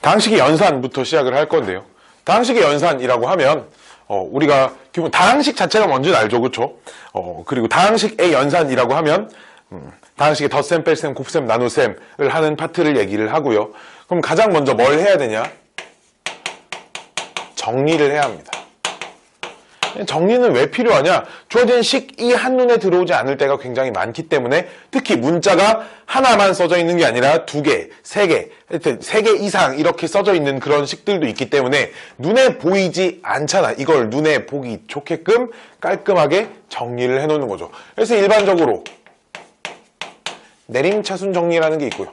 다항식의 연산부터 시작을 할 건데요. 다항식의 연산이라고 하면 우리가 기본 다항식 자체가 뭔지는 알죠, 그렇죠? 그리고 다항식의 연산이라고 하면 다항식의 덧셈, 뺄셈, 곱셈, 나눗셈을 하는 파트를 얘기를 하고요. 그럼 가장 먼저 뭘 해야 되냐? 정리를 해야 합니다. 정리는 왜 필요하냐? 주어진 식이 한눈에 들어오지 않을 때가 굉장히 많기 때문에, 특히 문자가 하나만 써져 있는 게 아니라 2개, 3개, 3개 이상 이렇게 써져 있는 그런 식들도 있기 때문에 눈에 보이지 않잖아. 이걸 눈에 보기 좋게끔 깔끔하게 정리를 해놓는 거죠. 그래서 일반적으로 내림차순 정리라는 게 있고요.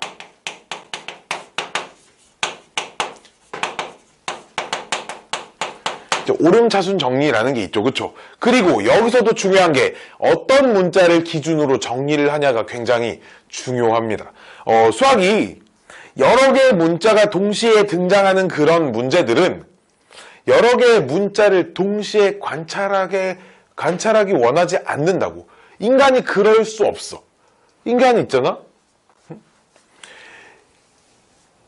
오름차순 정리라는 게 있죠, 그렇죠? 그리고 여기서도 중요한 게 어떤 문자를 기준으로 정리를 하냐가 굉장히 중요합니다. 수학이 여러 개의 문자가 동시에 등장하는 그런 문제들은 여러 개의 문자를 동시에 관찰하기 원하지 않는다고. 인간이 그럴 수 없어. 인간이 있잖아?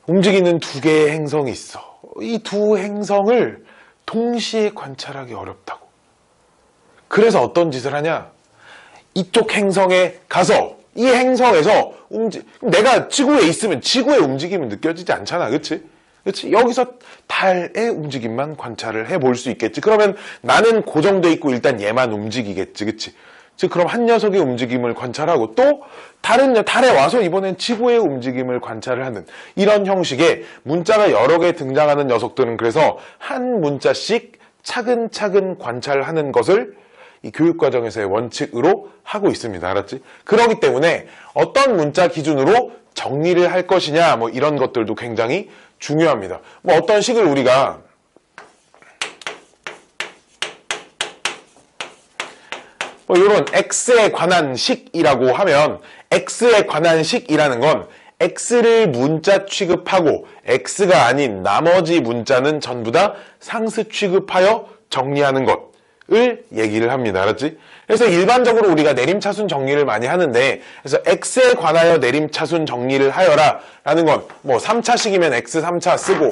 움직이는 2개의 행성이 있어. 이 2 행성을 동시에 관찰하기 어렵다고. 그래서 어떤 짓을 하냐? 이쪽 행성에 가서 이 행성에서 내가 지구에 있으면 지구의 움직임은 느껴지지 않잖아, 그치? 그치? 여기서 달의 움직임만 관찰을 해볼 수 있겠지. 그러면 나는 고정돼 있고 일단 얘만 움직이겠지, 그치? 즉 그럼 한 녀석의 움직임을 관찰하고 또 다른 달에 와서 이번엔 지구의 움직임을 관찰을 하는 이런 형식의 문자가 여러 개 등장하는 녀석들은 그래서 한 문자씩 차근차근 관찰하는 것을 이 교육과정에서의 원칙으로 하고 있습니다. 알았지? 그렇기 때문에 어떤 문자 기준으로 정리를 할 것이냐 뭐 이런 것들도 굉장히 중요합니다. 뭐 어떤 식을 우리가 이런 x에 관한 식이라고 하면 x에 관한 식이라는 건 x를 문자 취급하고 x가 아닌 나머지 문자는 전부 다 상수 취급하여 정리하는 것을 얘기를 합니다. 알았지? 그래서 일반적으로 우리가 내림차순 정리를 많이 하는데, 그래서 x에 관하여 내림차순 정리를 하여라 라는 건 뭐 3차식이면 x 3차 쓰고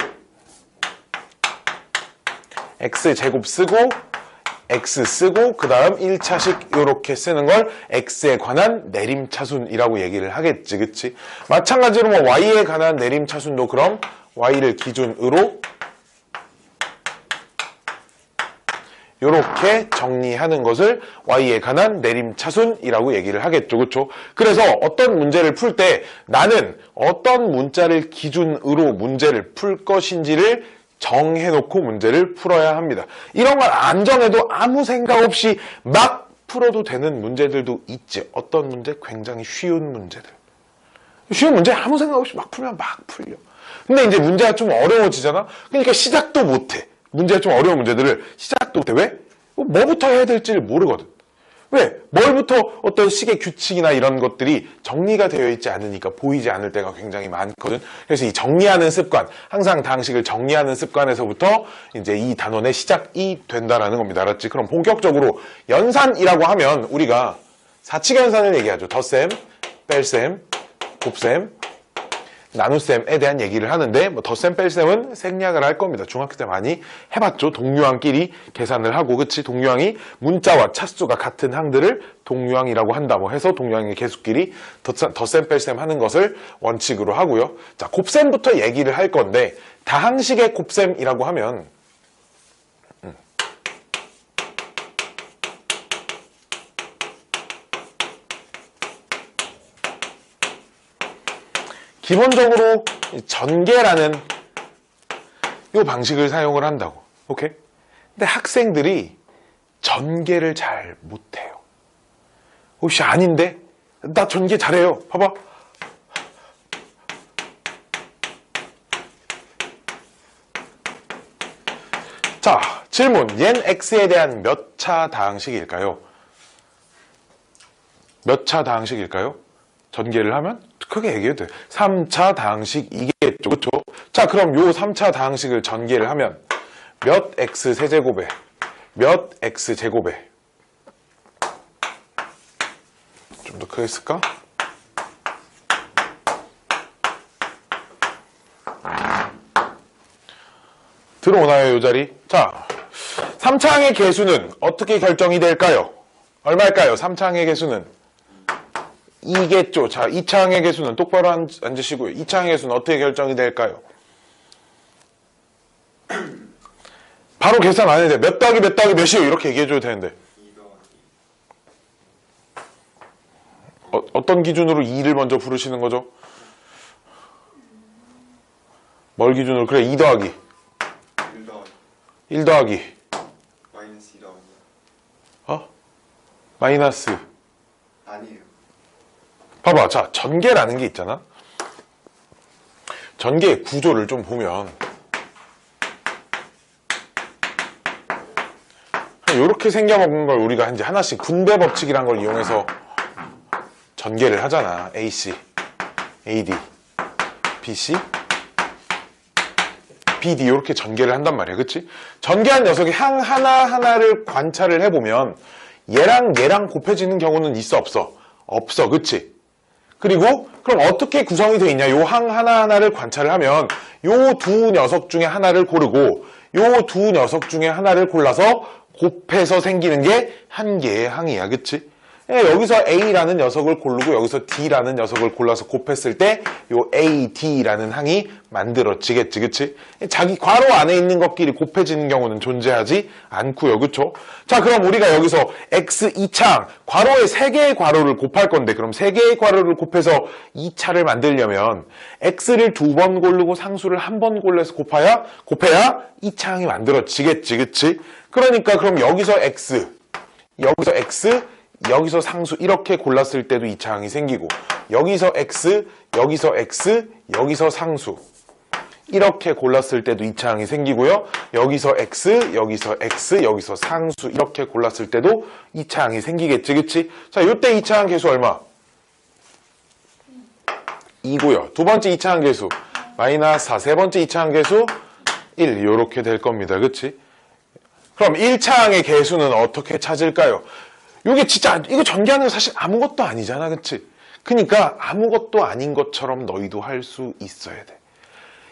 x 제곱 쓰고 x 쓰고 그 다음 1차식 이렇게 쓰는 걸 x에 관한 내림차순이라고 얘기를 하겠지, 그치? 마찬가지로 뭐 y에 관한 내림차순도 그럼 y를 기준으로 이렇게 정리하는 것을 y에 관한 내림차순이라고 얘기를 하겠죠, 그쵸? 그래서 어떤 문제를 풀 때 나는 어떤 문자를 기준으로 문제를 풀 것인지를 정해놓고 문제를 풀어야 합니다. 이런 걸 안 정해도 아무 생각 없이 막 풀어도 되는 문제들도 있지. 어떤 문제? 굉장히 쉬운 문제들. 쉬운 문제 아무 생각 없이 막 풀면 막 풀려. 근데 이제 문제가 좀 어려워지잖아? 그러니까 시작도 못해. 문제가 좀 어려운 문제들을 시작도 못해. 왜? 뭐부터 해야 될지를 모르거든. 왜? 뭘부터 어떤 식의 규칙이나 이런 것들이 정리가 되어 있지 않으니까 보이지 않을 때가 굉장히 많거든. 그래서 이 정리하는 습관, 항상 다항식을 정리하는 습관에서부터 이제 이 단원의 시작이 된다라는 겁니다. 알았지? 그럼 본격적으로 연산이라고 하면 우리가 사칙연산을 얘기하죠. 덧셈, 뺄셈, 곱셈, 나눗셈에 대한 얘기를 하는데 뭐 덧셈 뺄셈은 생략을 할 겁니다. 중학교 때 많이 해봤죠. 동류항끼리 계산을 하고, 그치? 동류항이 문자와 차수가 같은 항들을 동류항이라고 한다 뭐 해서 동류항의 개수끼리 덧셈 뺄셈 하는 것을 원칙으로 하고요. 자, 곱셈부터 얘기를 할 건데 다항식의 곱셈이라고 하면 기본적으로 전개라는 이 방식을 사용을 한다고. 오케이? 근데 학생들이 전개를 잘 못해요. 혹시 아닌데? 나 전개 잘해요. 봐봐. 자, 질문. 얜 x에 대한 몇 차 다항식일까요? 몇 차 다항식일까요? 전개를 하면 크게 얘기해도 돼. 3차 다항식이겠죠. 그렇죠? 자, 그럼 요 3차 다항식을 전개를 하면 몇 x 세제곱에 몇 x 제곱에 좀 더 크게 쓸까? 들어오나요, 이 자리? 자, 3차항의 개수는 어떻게 결정이 될까요? 얼마일까요? 3차항의 개수는 2겠죠. 자, 2차항의 개수는 똑바로 앉으시고요. 2차항의 개수는 어떻게 결정이 될까요? 바로 계산 안 해도 돼. 몇 더하기 몇 더하기 몇이요? 이렇게 얘기해줘도 되는데. 어떤 기준으로 2를 먼저 부르시는 거죠? 뭘 기준으로? 그래, 2 더하기 1 더하기 마이너스 2 더하기 마이너스 아니에요. 봐봐. 자, 전개라는 게 있잖아. 전개의 구조를 좀 보면 이렇게 생겨먹은 걸 우리가 이제 하나씩 분배 법칙이란 걸 이용해서 전개를 하잖아. AC, AD, BC, BD 이렇게 전개를 한단 말이야. 그치? 전개한 녀석의 항 하나하나를 관찰을 해보면 얘랑 얘랑 곱해지는 경우는 있어 없어? 없어. 그치? 그리고 그럼 어떻게 구성이 되어 있냐? 요 항 하나하나를 관찰을 하면 요 두 녀석 중에 하나를 고르고 요 두 녀석 중에 하나를 골라서 곱해서 생기는 게 한 개의 항이야. 그치? 여기서 A라는 녀석을 고르고 여기서 D라는 녀석을 골라서 곱했을 때 요 A, D라는 항이 만들어지겠지. 그치? 자기 괄호 안에 있는 것끼리 곱해지는 경우는 존재하지 않고요. 그쵸? 자, 그럼 우리가 여기서 X 2차항 괄호에 3개의 괄호를 곱할 건데 그럼 3개의 괄호를 곱해서 2차를 만들려면 X를 2번 고르고 상수를 1번 골라서 곱해야 2차항이 만들어지겠지. 그치? 그러니까 그럼 여기서 X, 여기서 상수 이렇게 골랐을 때도 2차항이 생기고 여기서 X, 여기서 상수 이렇게 골랐을 때도 2차항이 생기고요. 여기서 X, 여기서 상수 이렇게 골랐을 때도 2차항이 생기겠지. 그치? 자, 요때 2차항 개수 얼마? 2고요. 두 번째 2차항 개수 마이너스 4, 세 번째 2차항 개수 1 이렇게 될 겁니다. 그치? 그럼 1차항의 개수는 어떻게 찾을까요? 이게 진짜 이거 전개하는 거 사실 아무것도 아니잖아. 그치? 그러니까 아무것도 아닌 것처럼 너희도 할 수 있어야 돼.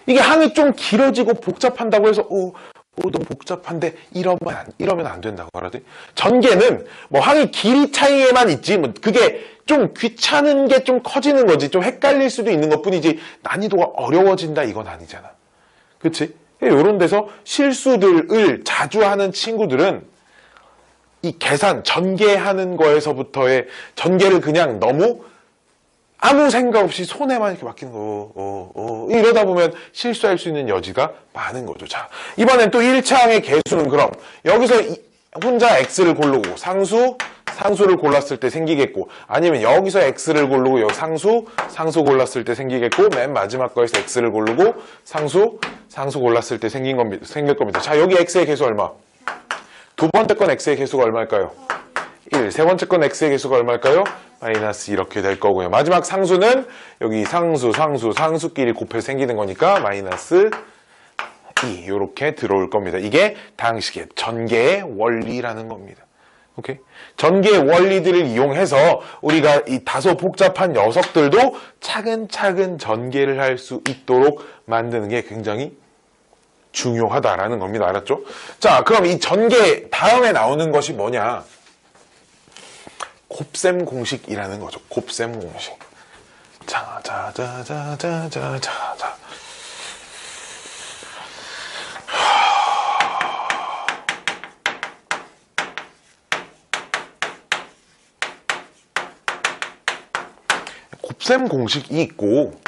이게 항이 좀 길어지고 복잡한다고 해서 너무 복잡한데 이러면 안 된다고 하거든. 전개는 뭐 항이 길이 차이에만 있지 뭐 그게 좀 귀찮은 게 좀 커지는 거지. 좀 헷갈릴 수도 있는 것뿐이지 난이도가 어려워진다 이건 아니잖아. 그치? 이런 데서 실수들을 자주 하는 친구들은 이 계산, 전개하는 거에서부터의 전개를 그냥 너무 아무 생각 없이 손에만 이렇게 맡기는 거, 이러다 보면 실수할 수 있는 여지가 많은 거죠. 자, 이번엔 또 1차항의 개수는 그럼 여기서 혼자 X를 고르고 상수를 골랐을 때 생기겠고 아니면 여기서 X를 고르고 여기 상수 골랐을 때 생기겠고 맨 마지막 거에서 X를 고르고 상수 골랐을 때 생길 겁니다. 자, 여기 X의 개수 얼마? 두 번째 건 X의 개수가 얼마일까요? 1. 세 번째 건 X의 개수가 얼마일까요? 마이너스 이렇게 될 거고요. 마지막 상수는 여기 상수끼리 곱해서 생기는 거니까 마이너스 2 이렇게 들어올 겁니다. 이게 당식의 전개의 원리라는 겁니다. 오케이? 전개의 원리들을 이용해서 우리가 이 다소 복잡한 녀석들도 차근차근 전개를 할 수 있도록 만드는 게 굉장히 중요하다라는 겁니다. 알았죠? 자, 그럼 이 전개 다음에 나오는 것이 뭐냐? 곱셈 공식이라는 거죠. 곱셈 공식. 자. 곱셈 공식이 있고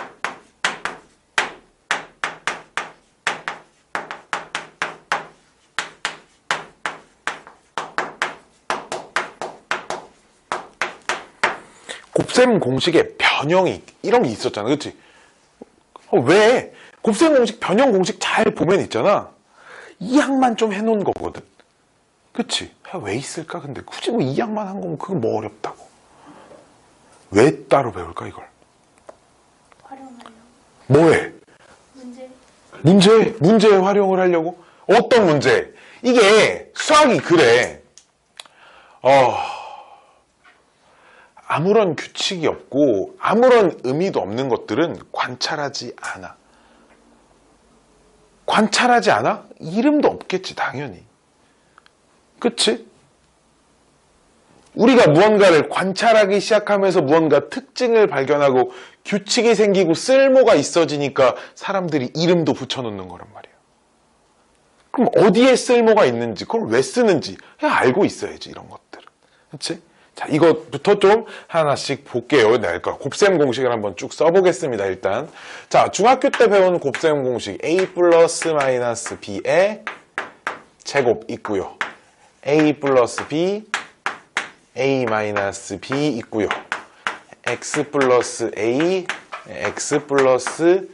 곱셈 공식의 변형이 이런 게 있었잖아. 그치? 왜? 곱셈 공식, 변형 공식 잘 보면 있잖아. 이 항만 좀 해놓은 거거든. 그치? 왜 있을까? 근데 굳이 뭐 이 항만 한 거면 그건 뭐 어렵다고. 왜 따로 배울까 이걸? 활용하려고. 뭐해? 문제에 활용을 하려고? 어떤 문제? 이게 수학이 그래. 아무런 규칙이 없고 아무런 의미도 없는 것들은 관찰하지 않아. 관찰하지 않아? 이름도 없겠지, 당연히. 그치? 우리가 무언가를 관찰하기 시작하면서 무언가 특징을 발견하고 규칙이 생기고 쓸모가 있어지니까 사람들이 이름도 붙여놓는 거란 말이에요. 그럼 어디에 쓸모가 있는지, 그걸 왜 쓰는지 그냥 알고 있어야지, 이런 것들은. 그치? 자, 이것부터 좀 하나씩 볼게요. 네, 그러니까 곱셈 공식을 한번 쭉 써보겠습니다, 일단. 자, 중학교 때 배운 곱셈 공식 a 플러스 마이너스 b의 제곱 있고요. a 플러스 b, a 마이너스 b 있고요. x 플러스 a, x 플러스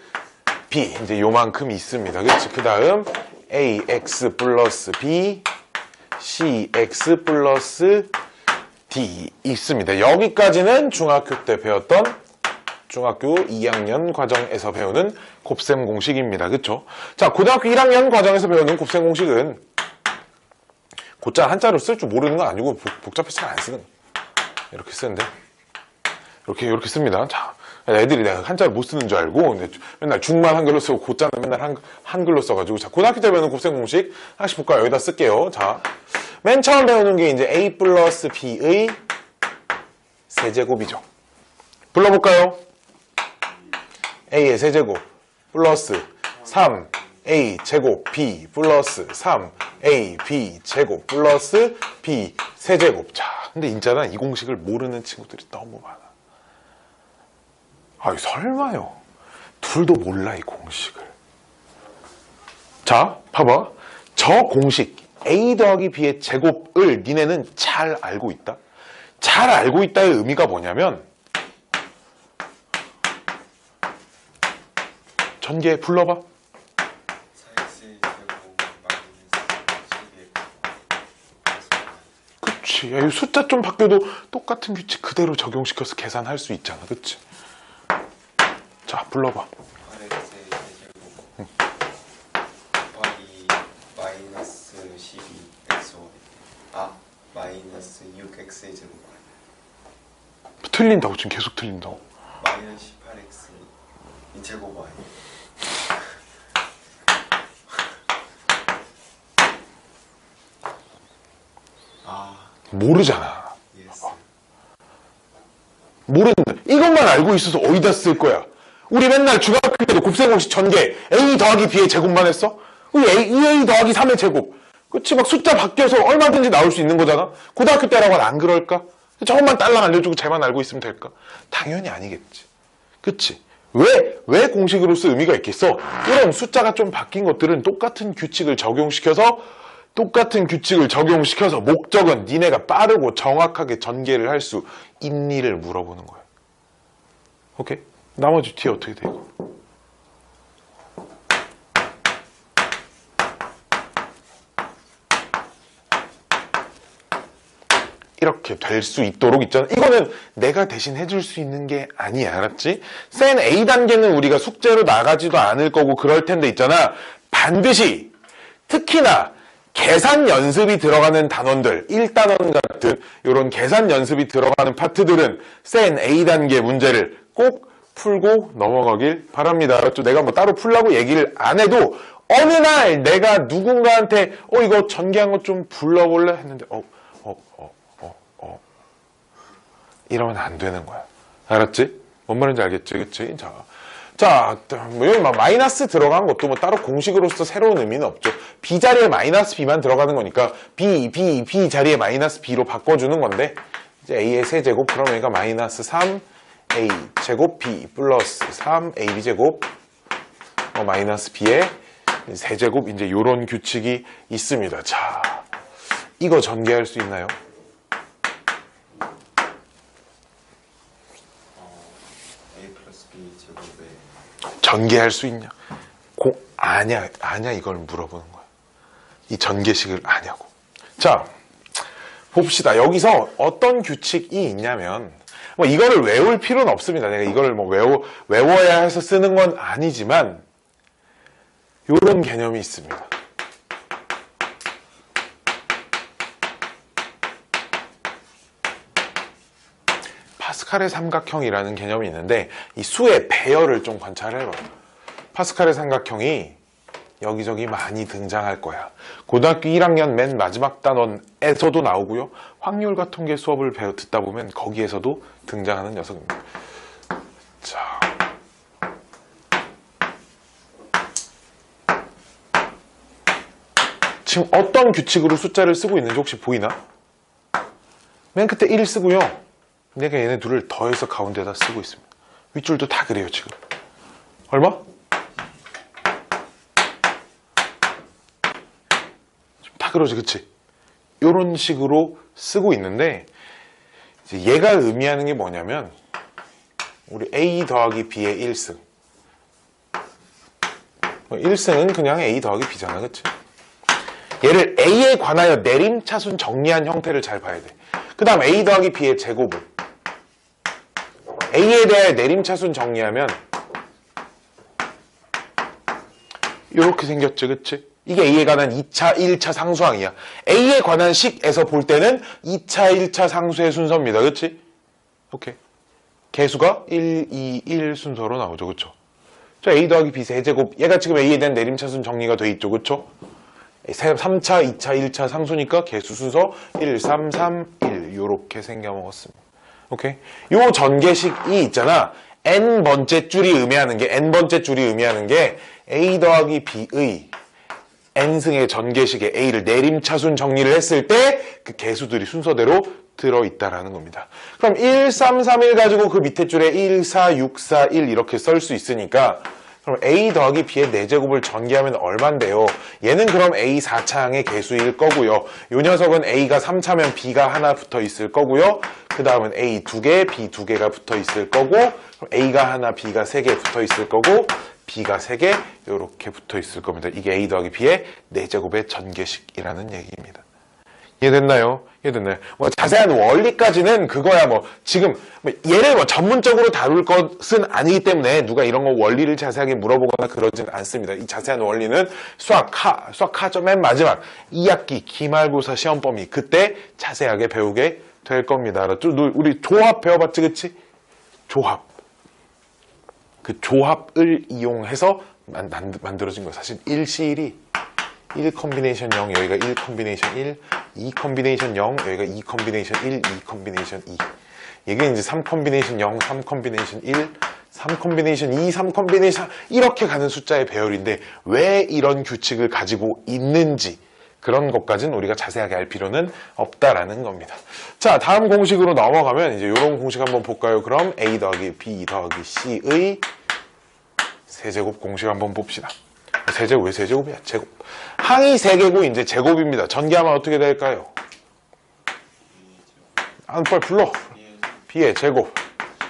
b. 이제 요만큼 있습니다. 그치? 그 다음 ax 플러스 b, cx 플러스 D 있습니다. 여기까지는 중학교 때 배웠던 중학교 2학년 과정에서 배우는 곱셈 공식입니다. 그쵸? 자, 고등학교 1학년 과정에서 배우는 곱셈 공식은 곧자 한자로 쓸 줄 모르는 건 아니고 복잡해서 잘 안 쓰는 거예요. 이렇게 쓰는데 이렇게 씁니다. 자, 애들이 내가 한자를 못 쓰는 줄 알고 근데 맨날 중만 한글로 쓰고 고자는 맨날 한글로 써가지고 자, 고등학교 때 배우는 곱셈 공식 하나씩 볼까요? 여기다 쓸게요. 자, 맨 처음 배우는 게 이제 a 플러스 b의 세제곱이죠. 불러볼까요? a의 세제곱 플러스 3a 제곱 b 플러스 3a b 제곱 플러스 b 세제곱. 자, 근데 인자는 이 공식을 모르는 친구들이 너무 많아. 아이, 설마요. 둘도 몰라, 이 공식을. 자, 봐봐. 저 공식 a 더하기 b의 제곱을 니네는 잘 알고 있다? 잘 알고 있다의 의미가 뭐냐면 전개 불러봐. 4x의 제곱 마이너스 12의 그치. 야, 이 숫자 좀 바뀌어도 똑같은 규칙 그대로 적용시켜서 계산할 수 있잖아. 그치? 자, 불러봐. 8x의 제곱 곱하기 마이너스 12x 마이너스 6x의 제곱 틀린다고, 지금 계속 틀린다고. 마이너스 18x 이 제곱 y 모르잖아. 예스 모른다. 이것만 알고 있어서 어디다 쓸 거야? 우리 맨날 중학교 때도 곱셈 공식 전개 a 더하기 b의 제곱만 했어? 우리 a 더하기 3의 제곱. 그치? 막 숫자 바뀌어서 얼마든지 나올 수 있는 거잖아? 고등학교 때라고는 안 그럴까? 저것만 딸랑 알려주고 쟤만 알고 있으면 될까? 당연히 아니겠지. 그치? 왜 공식으로서 의미가 있겠어? 이런 숫자가 좀 바뀐 것들은 똑같은 규칙을 적용시켜서 목적은 니네가 빠르고 정확하게 전개를 할 수 있니를 물어보는 거야. 오케이? 나머지 뒤에 어떻게 돼, 이거? 이렇게 될 수 있도록 있잖아. 이거는 내가 대신 해줄 수 있는 게 아니야. 알았지? 센 A단계는 우리가 숙제로 나가지도 않을 거고 그럴 텐데 있잖아. 반드시 특히나 계산 연습이 들어가는 단원들, 1단원 같은 이런 계산 연습이 들어가는 파트들은 센 A단계 문제를 꼭 풀고 넘어가길 바랍니다. 알았죠? 내가 뭐 따로 풀라고 얘기를 안 해도 어느 날 내가 누군가한테 이거 전개한 거 좀 불러볼래? 했는데 이러면 안 되는 거야. 알았지? 뭔 말인지 알겠지? 그치? 자, 뭐 여기 마이너스 들어간 것도 뭐 따로 공식으로서 새로운 의미는 없죠. B 자리에 마이너스 B만 들어가는 거니까 B 자리에 마이너스 B로 바꿔주는 건데 이제 A의 세제곱 그러니까 마이너스 3 A 제곱 B 플러스 3 AB 제곱 마이너스 B의 세제곱 이제 요런 규칙이 있습니다. 자, 이거 전개할 수 있나요? a 플러스 b 제곱에 전개할 수 있냐? 아냐 이걸 물어보는 거야. 이 전개식을 아냐고. 자, 봅시다. 여기서 어떤 규칙이 있냐면 뭐 이거를 외울 필요는 없습니다. 내가 이거를 뭐 외워야 해서 쓰는 건 아니지만 이런 개념이 있습니다. 파스칼의 삼각형이라는 개념이 있는데 이 수의 배열을 좀 관찰해봐요. 파스칼의 삼각형이 여기저기 많이 등장할 거야. 고등학교 1학년 맨 마지막 단원에서도 나오고요. 확률과 통계 수업을 듣다 보면 거기에서도 등장하는 녀석입니다. 자, 지금 어떤 규칙으로 숫자를 쓰고 있는지 혹시 보이나? 맨 끝에 1 쓰고요. 내가 얘네 둘을 더해서 가운데다 쓰고 있습니다. 윗줄도 다 그래요, 지금. 얼마? 다 그러지, 그치? 요런 식으로 쓰고 있는데, 이제 얘가 의미하는 게 뭐냐면, 우리 A 더하기 B의 1승. 1승은 그냥 A 더하기 B잖아, 그치? 얘를 A에 관하여 내림차순 정리한 형태를 잘 봐야 돼. 그 다음 A 더하기 B의 제곱은 A에 대해 내림차순 정리하면 이렇게 생겼지, 그치? 이게 A에 관한 2차, 1차 상수항이야. A에 관한 식에서 볼 때는 2차, 1차 상수의 순서입니다, 그치? 오케이. 개수가 1, 2, 1 순서로 나오죠, 그쵸? 자, A 더하기 B 세제곱. 얘가 지금 A에 대한 내림차순 정리가 돼 있죠, 그쵸? 3차, 2차, 1차 상수니까 개수 순서 1, 3, 3, 1 요렇게 생겨먹었습니다. 오케이? 요 전개식이 있잖아. n번째 줄이 의미하는 게 A 더하기 B의 n승의 전개식에 A를 내림차순 정리를 했을 때 그 개수들이 순서대로 들어있다라는 겁니다. 그럼 1, 3, 3, 1 가지고 그 밑에 줄에 1, 4, 6, 4, 1 이렇게 쓸 수 있으니까 그럼 A 더하기 B의 4제곱을 전개하면 얼만데요? 얘는 그럼 A 4차항의 개수일 거고요. 요 녀석은 A가 3차면 B가 하나 붙어 있을 거고요. 그 다음은 A 2개, B 2개가 붙어 있을 거고 A가 하나, B가 3개 붙어 있을 거고 B가 3개 이렇게 붙어 있을 겁니다. 이게 A 더하기 B의 4제곱의 전개식이라는 얘기입니다. 이해됐나요? 이해됐나요? 뭐 자세한 원리까지는 그거야 뭐 지금 얘를 뭐 전문적으로 다룰 것은 아니기 때문에 누가 이런 거 원리를 자세하게 물어보거나 그러진 않습니다. 이 자세한 원리는 수학하죠. 맨 마지막 2학기 기말고사 시험 범위 그때 자세하게 배우게 될 겁니다. 알았죠? 우리 조합 배워봤지, 그치? 조합. 그 조합을 이용해서 만들어진 거예요. 사실 1C1이 1 컨비네이션 0, 여기가 1 컨비네이션 1, 2 컨비네이션 0, 여기가 2 컨비네이션 1, 2 컨비네이션 2. 이게 이제 3 컨비네이션 0, 3 컨비네이션 1, 3 컨비네이션 2, 3 컨비네이션 이렇게 가는 숫자의 배열인데 왜 이런 규칙을 가지고 있는지 그런 것까지는 우리가 자세하게 알 필요는 없다라는 겁니다. 자, 다음 공식으로 넘어가면 이제 이런 공식 한번 볼까요? 그럼 A 더하기 B 더하기 C의 세제곱 공식 한번 봅시다. 세제곱, 왜 세제곱이야? 제곱. 항이 3개고 이제 제곱입니다. 전개하면 어떻게 될까요? 빨리 불러. B의 제곱,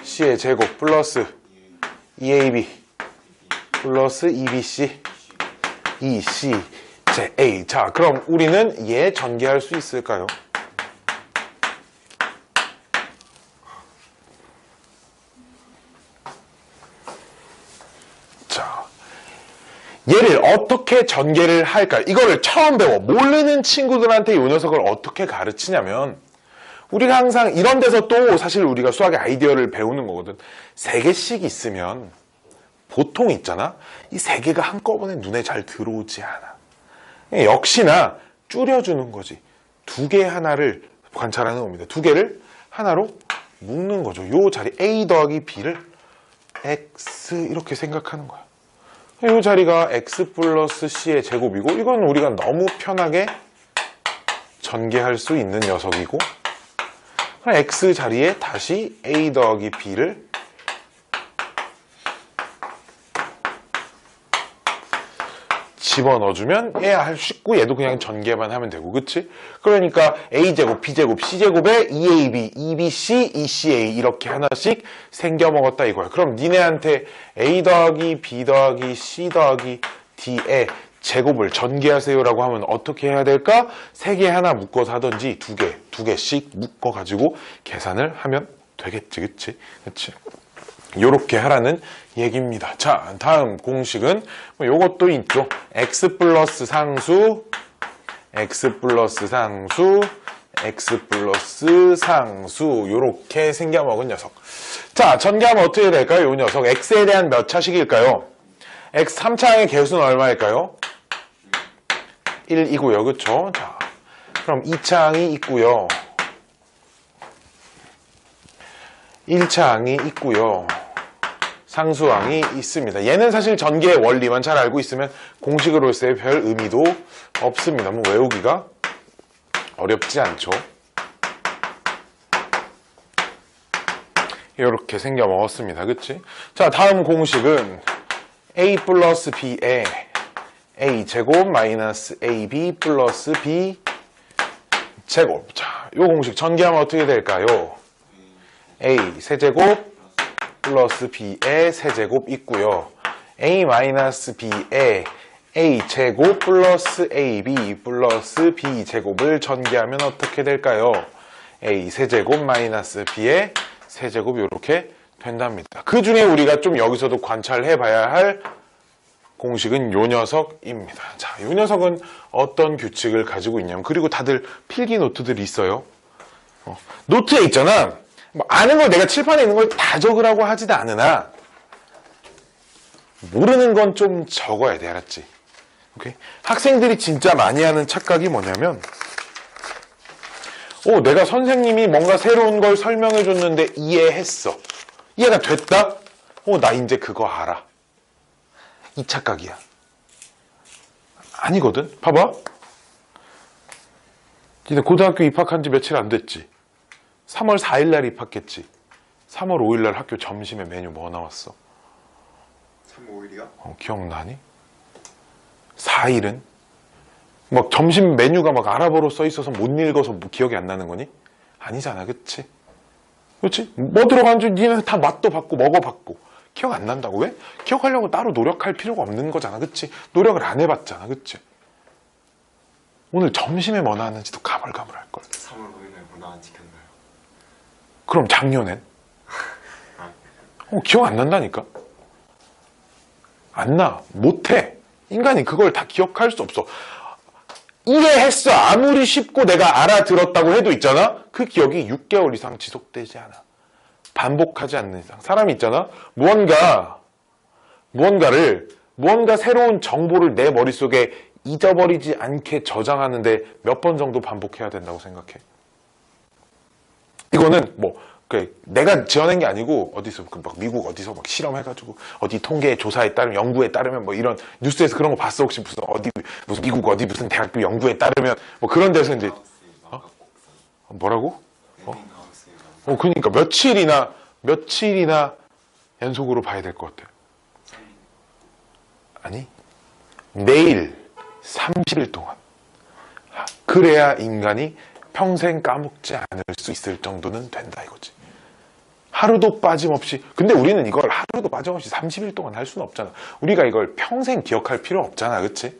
C의 제곱 플러스 2AB 플러스 2BC 2C 제 A. 자, 그럼 우리는 얘 전개할 수 있을까요? 얘를 어떻게 전개를 할까? 이거를 처음 배워. 모르는 친구들한테 이 녀석을 어떻게 가르치냐면 우리가 항상 이런 데서 또 사실 우리가 수학의 아이디어를 배우는 거거든. 3개씩 있으면 보통 있잖아. 이 3개가 한꺼번에 눈에 잘 들어오지 않아. 역시나 줄여주는 거지. 2개 하나를 관찰하는 겁니다. 2개를 하나로 묶는 거죠. 요 자리 A 더하기 B를 X 이렇게 생각하는 거야. 이 자리가 X 플러스 C의 제곱이고 이건 우리가 너무 편하게 전개할 수 있는 녀석이고 X 자리에 다시 A 더하기 B를 집어넣어주면 얘 할 수 있고 얘도 그냥 전개만 하면 되고 그치? 그러니까 A제곱, B제곱, C제곱에 2AB, 2BC, 2CA 이렇게 하나씩 생겨먹었다 이거야. 그럼 니네한테 A 더하기 B 더하기 C 더하기 D의 제곱을 전개하세요라고 하면 어떻게 해야 될까? 3개 하나 묶어서 하든지 2개씩 묶어가지고 계산을 하면 되겠지, 그치? 그치? 요렇게 하라는 얘기입니다. 자, 다음 공식은 요것도 있죠. X 플러스 상수, X 플러스 상수, X 플러스 상수 요렇게 생겨먹은 녀석. 자, 전개하면 어떻게 될까요? 요 녀석 X에 대한 몇 차식일까요? X 3차항의 개수는 얼마일까요? 1이고요. 그쵸? 자, 그럼 2차 항이 있고요. 1차 항이 있고요. 상수항이 있습니다. 얘는 사실 전개의 원리만 잘 알고 있으면 공식으로서의 별 의미도 없습니다. 뭐 외우기가 어렵지 않죠. 이렇게 생겨 먹었습니다. 그치? 자, 다음 공식은 a 플러스 b에 a 제곱 마이너스 ab 플러스 b 제곱. 자, 이 공식 전개하면 어떻게 될까요? a 세제곱 플러스 b의 세제곱 있고요. a 마이너스 b에 a 제곱 플러스 ab 플러스 b 제곱을 전개하면 어떻게 될까요? a 세제곱 마이너스 b의 세제곱 이렇게 된답니다. 그 중에 우리가 좀 여기서도 관찰해 봐야 할 공식은 요 녀석입니다. 자, 요 녀석은 어떤 규칙을 가지고 있냐면, 그리고 다들 필기 노트들이 있어요. 노트에 있잖아. 뭐 아는 걸 내가 칠판에 있는 걸 다 적으라고 하지도 않으나 모르는 건 좀 적어야 돼. 알았지? 오케이? 학생들이 진짜 많이 하는 착각이 뭐냐면, 내가 선생님이 뭔가 새로운 걸 설명해 줬는데 이해했어. 이해가 됐다? 나 이제 그거 알아. 이 착각이야. 아니거든? 봐봐. 니네 고등학교 입학한 지 며칠 안 됐지? 3월 4일 날 입학했지? 3월 5일 날 학교 점심에 메뉴 뭐 나왔어? 3, 5일이요? 기억나니? 4일은? 막 점심 메뉴가 막 아랍어로 써 있어서 못 읽어서 뭐 기억이 안 나는 거니? 아니잖아, 그치? 그치? 뭐 들어간지 니네 다 맛도 봤고 먹어봤고 기억 안 난다고? 왜? 기억하려고 따로 노력할 필요가 없는 거잖아, 그치? 노력을 안 해봤잖아, 그치? 오늘 점심에 뭐 나왔는지도 가물가물할걸. 3월 5일날 문화 안 지켰나요? 그럼 작년엔? 기억 안 난다니까? 안 나. 못해. 인간이 그걸 다 기억할 수 없어. 이해했어. 아무리 쉽고 내가 알아들었다고 해도 있잖아. 그 기억이 6개월 이상 지속되지 않아. 반복하지 않는 이상. 사람이 있잖아. 무언가 새로운 정보를 내 머릿속에 잊어버리지 않게 저장하는데 몇 번 정도 반복해야 된다고 생각해. 이거는 내가 지어낸 게 아니고 어디서 막 미국 어디서 막 실험해가지고 어디 통계 조사에 따르면 연구에 따르면 뭐 이런 뉴스에서 그런 거 봤어? 혹시 무슨 미국 어디 무슨 대학교 연구에 따르면 뭐 그런 데서 이제 뭐라고? 그러니까 며칠이나 연속으로 봐야 될 것 같아. 아니 매일 30일 동안. 그래야 인간이 평생 까먹지 않을 수 있을 정도는 된다 이거지. 하루도 빠짐없이. 근데 우리는 이걸 하루도 빠짐없이 30일 동안 할 수는 없잖아. 우리가 이걸 평생 기억할 필요 없잖아, 그치?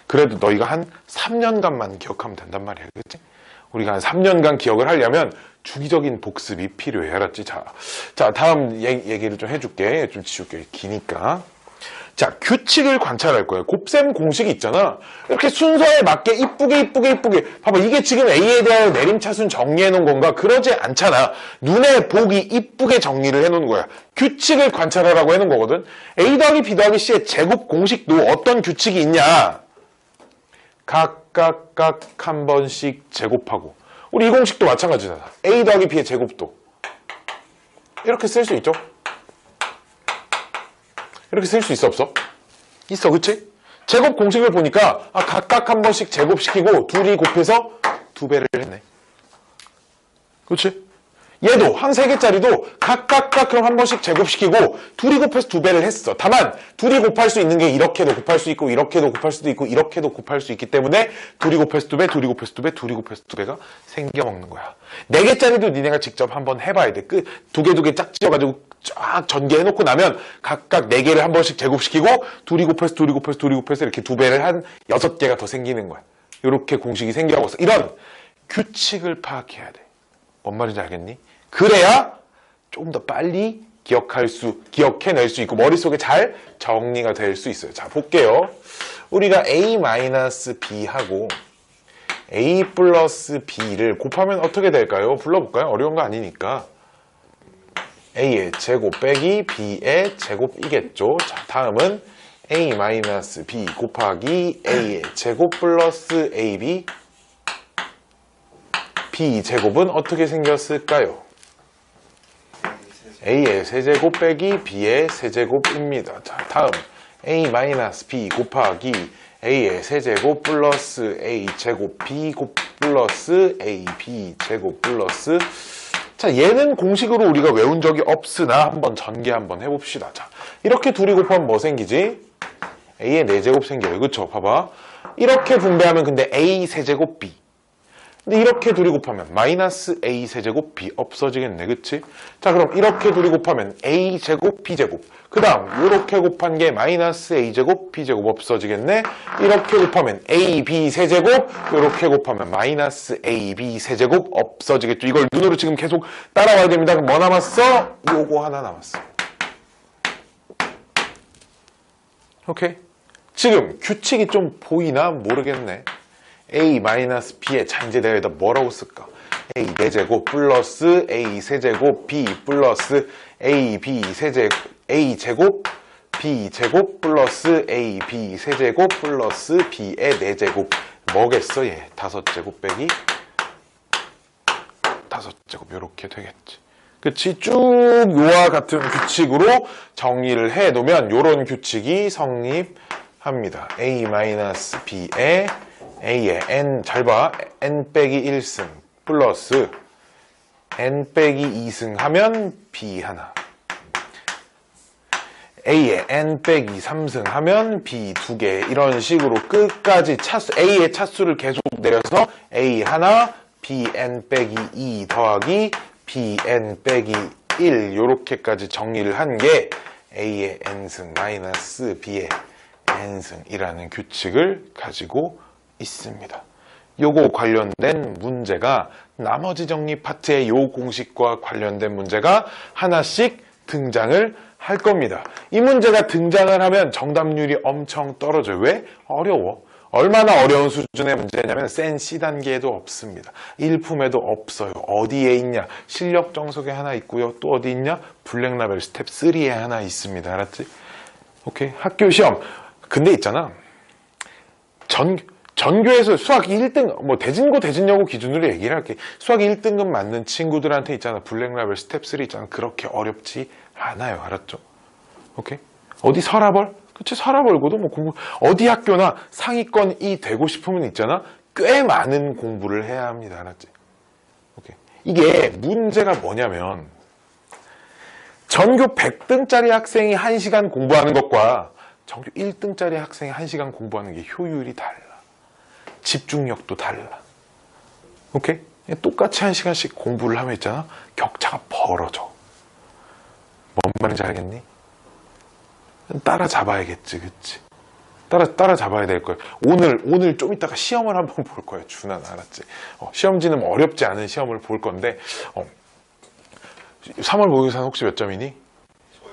그래도 너희가 한 3년간만 기억하면 된단 말이야, 그치? 우리가 한 3년간 기억을 하려면 주기적인 복습이 필요해, 알았지? 자, 다음 얘기를 좀 해줄게. 좀 지울게, 기니까. 자, 규칙을 관찰할 거예요. 곱셈 공식이 있잖아. 이렇게 순서에 맞게 이쁘게. 봐봐, 이게 지금 A에 대하여 내림차순 정리해 놓은 건가? 그러지 않잖아. 눈에 보기 이쁘게 정리를 해 놓은 거야. 규칙을 관찰하라고 해 놓은 거거든. A 더하기 B 더하기 C의 제곱 공식도 어떤 규칙이 있냐? 각각 한 번씩 제곱하고. 우리 이 공식도 마찬가지잖아. A 더하기 B의 제곱도. 이렇게 쓸 수 있죠? 이렇게 쓸 수 있어, 없어? 있어, 그치? 제곱 공식을 보니까 각각 한 번씩 제곱시키고 둘이 곱해서 2배를 했네. 그치? 얘도 한 3개짜리도 각각 그럼 한 번씩 제곱시키고 둘이 곱해서 2배를 했어. 다만 둘이 곱할 수 있는 게 이렇게도 곱할 수 있고 이렇게도 곱할 수도 있고 이렇게도 곱할 수 있기 때문에 둘이 곱해서 2배, 둘이 곱해서 2배, 둘이 곱해서 2배가 생겨먹는 거야. 4개짜리도 니네가 직접 한번 해봐야 돼. 두 개 짝 지어가지고 쫙 전개해놓고 나면 각각 4개를 한 번씩 제곱시키고 둘이 곱해서 이렇게 2배를 한 6개가 더 생기는 거야. 이렇게 공식이 생겨먹었어. 이런 규칙을 파악해야 돼. 뭔 말인지 알겠니? 그래야 조금 더 빨리 기억해낼 수 있고 머릿속에 잘 정리가 될 수 있어요. 자, 볼게요. 우리가 A-B하고 A 플러스 B를 곱하면 어떻게 될까요? 불러볼까요? 어려운 거 아니니까. A의 제곱 빼기 B의 제곱이겠죠. 자, 다음은 a 마이너스 b 곱하기 a의 제곱 플러스 ab b 제곱은 어떻게 생겼을까요? a의 세제곱 빼기 b의 세제곱입니다. 자, 다음 a 마이너스 b 곱하기 a의 세제곱 플러스 a 제곱 b 곱 플러스 ab 제곱 플러스 자, 얘는 공식으로 우리가 외운 적이 없으나 한번 전개 한번 해봅시다. 자, 이렇게 둘이 곱하면 뭐 생기지? a의 4제곱 생겨요. 그쵸? 봐봐. 이렇게 분배하면 근데 a 세제곱 b. 근데 이렇게 둘이 곱하면 마이너스 a 세제곱 b 없어지겠네. 그치? 자, 그럼 이렇게 둘이 곱하면 a 제곱 b 제곱. 그 다음 이렇게 곱한 게 마이너스 a 제곱 b 제곱 없어지겠네. 이렇게 곱하면 a b 세제곱. 이렇게 곱하면 마이너스 a b 세제곱 없어지겠죠. 이걸 눈으로 지금 계속 따라와야 됩니다. 그럼 뭐 남았어? 요거 하나 남았어. 오케이? 지금 규칙이 좀 보이나 모르겠네. a-b에 자 이제 내가 여기다 뭐라고 쓸까? a 4제곱 플러스 a 세제곱 b 플러스 a b 세제곱 a 제곱 b 제곱 플러스 a b 세제곱 플러스 b의 4제곱 뭐겠어 얘? 5제곱 빼기 5제곱 이렇게 되겠지. 그치? 쭉 요와 같은 규칙으로 정리를 해 놓으면 요런 규칙이 성립합니다. a-b에 a의 n 잘 봐. n 빼기 1승 플러스 n 빼기 2승 하면 b 하나. a의 n 빼기 3승 하면 b 2개. 이런 식으로 끝까지 차수 a의 차수를 계속 내려서 a 하나 bn 빼기 2 더하기 bn 빼기 1 요렇게까지 정리를 한 게 a의 n승 마이너스 b의 n승이라는 규칙을 가지고 있습니다. 요거 관련된 문제가 나머지 정리 파트의 요 공식과 관련된 문제가 하나씩 등장을 할 겁니다. 이 문제가 등장을 하면 정답률이 엄청 떨어져요. 왜? 어려워. 얼마나 어려운 수준의 문제냐면 센 C단계에도 없습니다. 일품에도 없어요. 어디에 있냐? 실력 정석에 하나 있고요. 또 어디 있냐? 블랙라벨 스텝 3에 하나 있습니다. 알았지? 오케이. 학교 시험. 근데 있잖아. 전교에서 수학 1등, 뭐 대진고 대진여고 기준으로 얘기를 할게. 수학 1등급 맞는 친구들한테 있잖아. 블랙라벨 스텝 3 있잖아. 그렇게 어렵지 않아요. 알았죠? 오케이? 어디 서라벌? 그치? 서라벌고도 뭐 공부, 어디 학교나 상위권이 되고 싶으면 있잖아. 꽤 많은 공부를 해야 합니다. 알았지? 오케이? 이게 문제가 뭐냐면, 전교 100등짜리 학생이 1시간 공부하는 것과 전교 1등짜리 학생이 1시간 공부하는 게 효율이 달라. 집중력도 달라. 오케이? 똑같이 1시간씩 공부를 하면 있잖아. 격차가 벌어져. 뭔 말인지 알겠니? 따라잡아야겠지, 그치? 따라잡아야 될 거야. 오늘 좀 이따가 시험을 한번 볼 거야, 준아, 알았지? 시험지는 어렵지 않은 시험을 볼 건데, 3월 모의고사는 혹시 몇 점이니? 저요.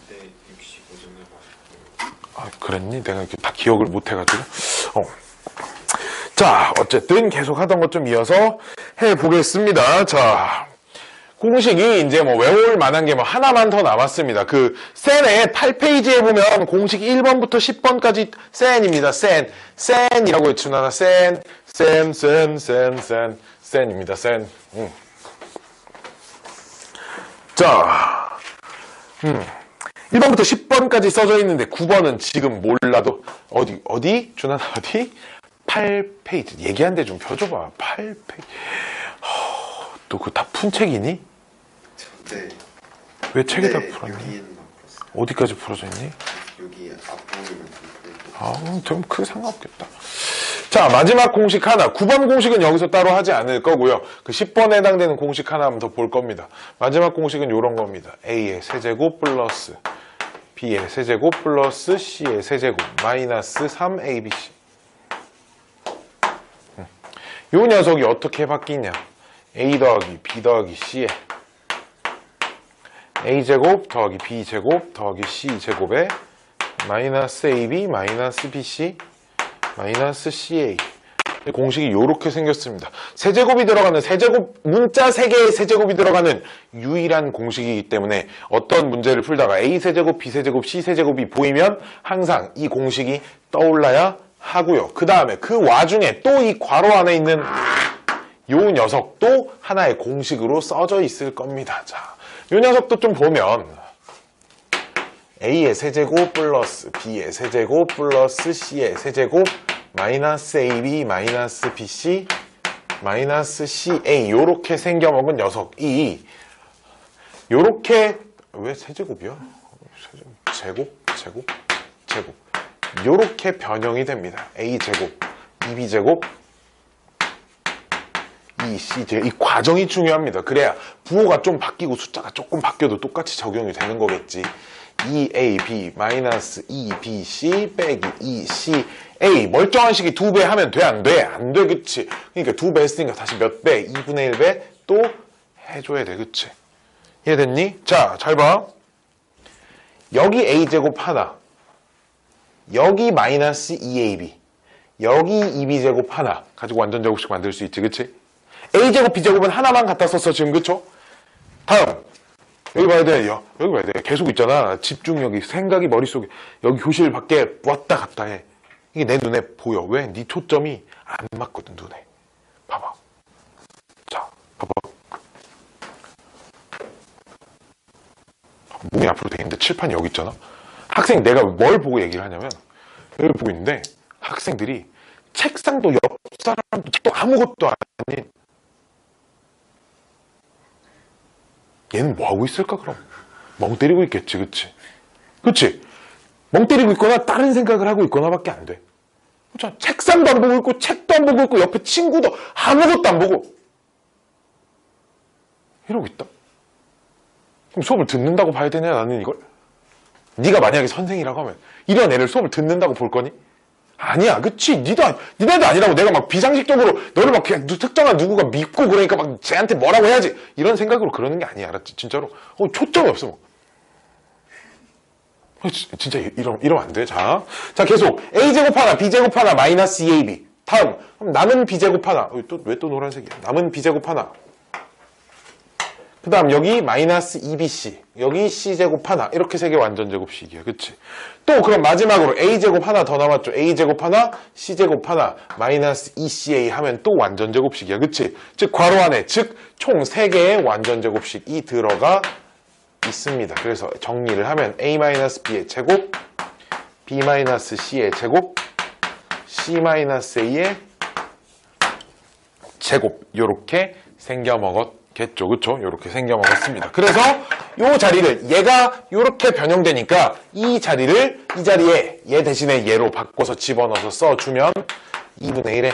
네, 65점을 맞았고요. 아, 그랬니? 내가 이렇게 다 기억을 못 해가지고. 자, 어쨌든 계속 하던 것 좀 이어서 해보겠습니다. 자, 공식이 이제 뭐 외울 만한 게 뭐 하나만 더 남았습니다. 그 센의 8페이지에 보면 공식 1번부터 10번까지 센입니다. 센이라고 외치나 센입니다. 센. 자, 1번부터 10번까지 써져 있는데 9번은 지금 몰라도 어디? 준아 어디? 8페이지. 얘기한데 좀 펴줘봐. 8페이지. 또 그 다 푼 책이니? 네. 왜 책에다 네, 풀었니? 여기에는 풀었어요. 어디까지 풀어져 있니? 여기 앞부분은 좀 풀고. 아, 좀 크게 상관없겠다. 자, 마지막 공식 하나. 9번 공식은 여기서 따로 하지 않을 거고요. 그 10번에 해당되는 공식 하나 한번 더 볼 겁니다. 마지막 공식은 이런 겁니다. A의 세제곱 플러스 B의 세제곱 플러스 C의 세제곱 마이너스 3ABC. 요 녀석이 어떻게 바뀌냐? A 더하기 B 더하기 C에 A제곱 더하기 B제곱 더하기 C제곱에 마이너스 AB 마이너스 BC 마이너스 CA 공식이 이렇게 생겼습니다. 세제곱이 들어가는 문자 3개의 세제곱이 들어가는 유일한 공식이기 때문에 어떤 문제를 풀다가 A세제곱, B세제곱, C세제곱이 보이면 항상 이 공식이 떠올라야 하고요. 그 다음에 그 와중에 또 이 괄호 안에 있는 요 녀석도 하나의 공식으로 써져 있을 겁니다. 자, 요 녀석도 좀 보면 A의 세제곱 플러스 B의 세제곱 플러스 C의 세제곱 마이너스 AB 마이너스 BC 마이너스 CA 요렇게 생겨먹은 녀석이 요렇게 왜 세제곱이야? 제곱 요렇게 변형이 됩니다. A제곱, 2B제곱, 2C제곱 이 과정이 중요합니다. 그래야 부호가 좀 바뀌고 숫자가 조금 바뀌어도 똑같이 적용이 되는 거겠지. 2AB 마이너스 2BC 빼기 2CA 멀쩡한 식이 2배 하면 돼? 안 돼? 안 돼, 그치? 그러니까 2배 했으니까 다시 몇 배? 2분의 1배 또 해줘야 돼, 그치? 이해됐니? 자, 잘 봐. 여기 A제곱 하나, 여기 마이너스 2AB, 여기 2B제곱 하나 가지고 완전 제곱식 만들 수 있지, 그치? A제곱, B제곱은 하나만 갖다 썼어, 지금, 그쵸? 다음. 여기 봐야 돼. 여기 봐야 돼. 계속 있잖아. 집중력이, 생각이 머릿속에. 여기 교실 밖에 왔다 갔다 해. 이게 내 눈에 보여. 왜? 네 초점이 안 맞거든, 눈에. 봐봐. 자, 봐봐. 몸이 앞으로 돼 있는데 칠판이 여기 있잖아. 학생 내가 뭘 보고 얘기를 하냐면 여기 보고 있는데 학생들이 책상도 옆 사람도 또 아무것도 아닌 얘는 뭐 하고 있을까 그럼? 멍 때리고 있겠지, 그치? 그치? 멍 때리고 있거나 다른 생각을 하고 있거나 밖에 안 돼. 자, 책상도 안 보고 있고 책도 안 보고 있고 옆에 친구도 아무것도 안 보고 이러고 있다. 그럼 수업을 듣는다고 봐야 되냐 나는 이걸? 네가 만약에 선생이라고 하면 이런 애를 수업을 듣는다고 볼 거니? 아니야, 그치? 니네도 아니라고 내가 막 비상식적으로 너를 막 그냥 특정한 누구가 믿고 그러니까 막 쟤한테 뭐라고 해야지 이런 생각으로 그러는 게 아니야, 알았지? 진짜로 초점이 없어 뭐. 진짜 이러면 안 돼. 자, 계속 A제곱 하나, B제곱 하나, 마이너스 2AB 다음 그럼 남은 B제곱 하나 왜 또 노란색이야? 남은 B제곱 하나 그 다음 여기 마이너스 2BC 여기 C제곱 하나 이렇게 세 개 완전제곱식이야, 그치? 또 그럼 마지막으로 A제곱 하나 더 남았죠. A제곱 하나 C제곱 하나 마이너스 2CA 하면 또 완전제곱식이야, 그치? 즉 괄호 안에 즉 총 3개의 완전제곱식이 들어가 있습니다. 그래서 정리를 하면 A-B의 제곱 B-C의 제곱 C-A의 제곱 요렇게 생겨먹었겠죠, 그쵸? 요렇게 생겨먹었습니다. 그래서 요 자리를 얘가 요렇게 변형되니까 이 자리에 얘 대신에 얘로 바꿔서 집어넣어서 써주면 2분의 1에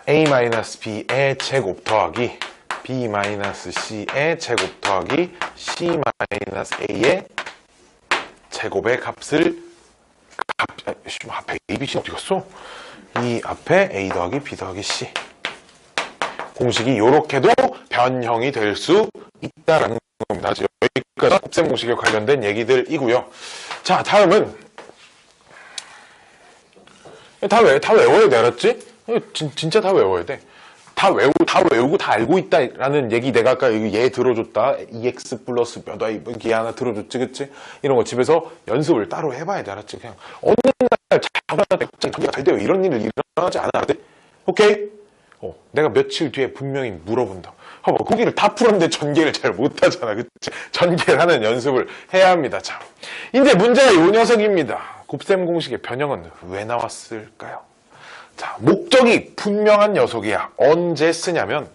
A-B의 제곱 더하기 B-C의 제곱 더하기 C-A의 제곱의 값을 앞에 A, B, C 어디 갔어? 이 앞에 A 더하기 B 더하기 C 공식이 이렇게도 변형이 될 수 있다라는 겁니다. 여기까지 곱셈 공식에 관련된 얘기들이고요. 자, 다음은 다 외워야 돼, 알았지? 진짜 다 외워야 돼. 다 외우고 다 알고 있다라는 얘기 내가 아까 얘 들어줬다. EX 플러스 몇 Y 얘 하나 들어줬지, 그치? 이런 거 집에서 연습을 따로 해봐야 돼, 알았지? 그냥 어느 날 자고나한테 갑자기 전개가 잘 돼요. 이런 일은 일어나지 않아, 알았지? 오케이? 내가 며칠 뒤에 분명히 물어본다. 거기를 다 풀었는데 전개를 잘 못하잖아, 그치? 전개를 하는 연습을 해야 합니다. 자, 이제 문제가 이 녀석입니다. 곱셈 공식의 변형은 왜 나왔을까요? 자, 목적이 분명한 녀석이야. 언제 쓰냐면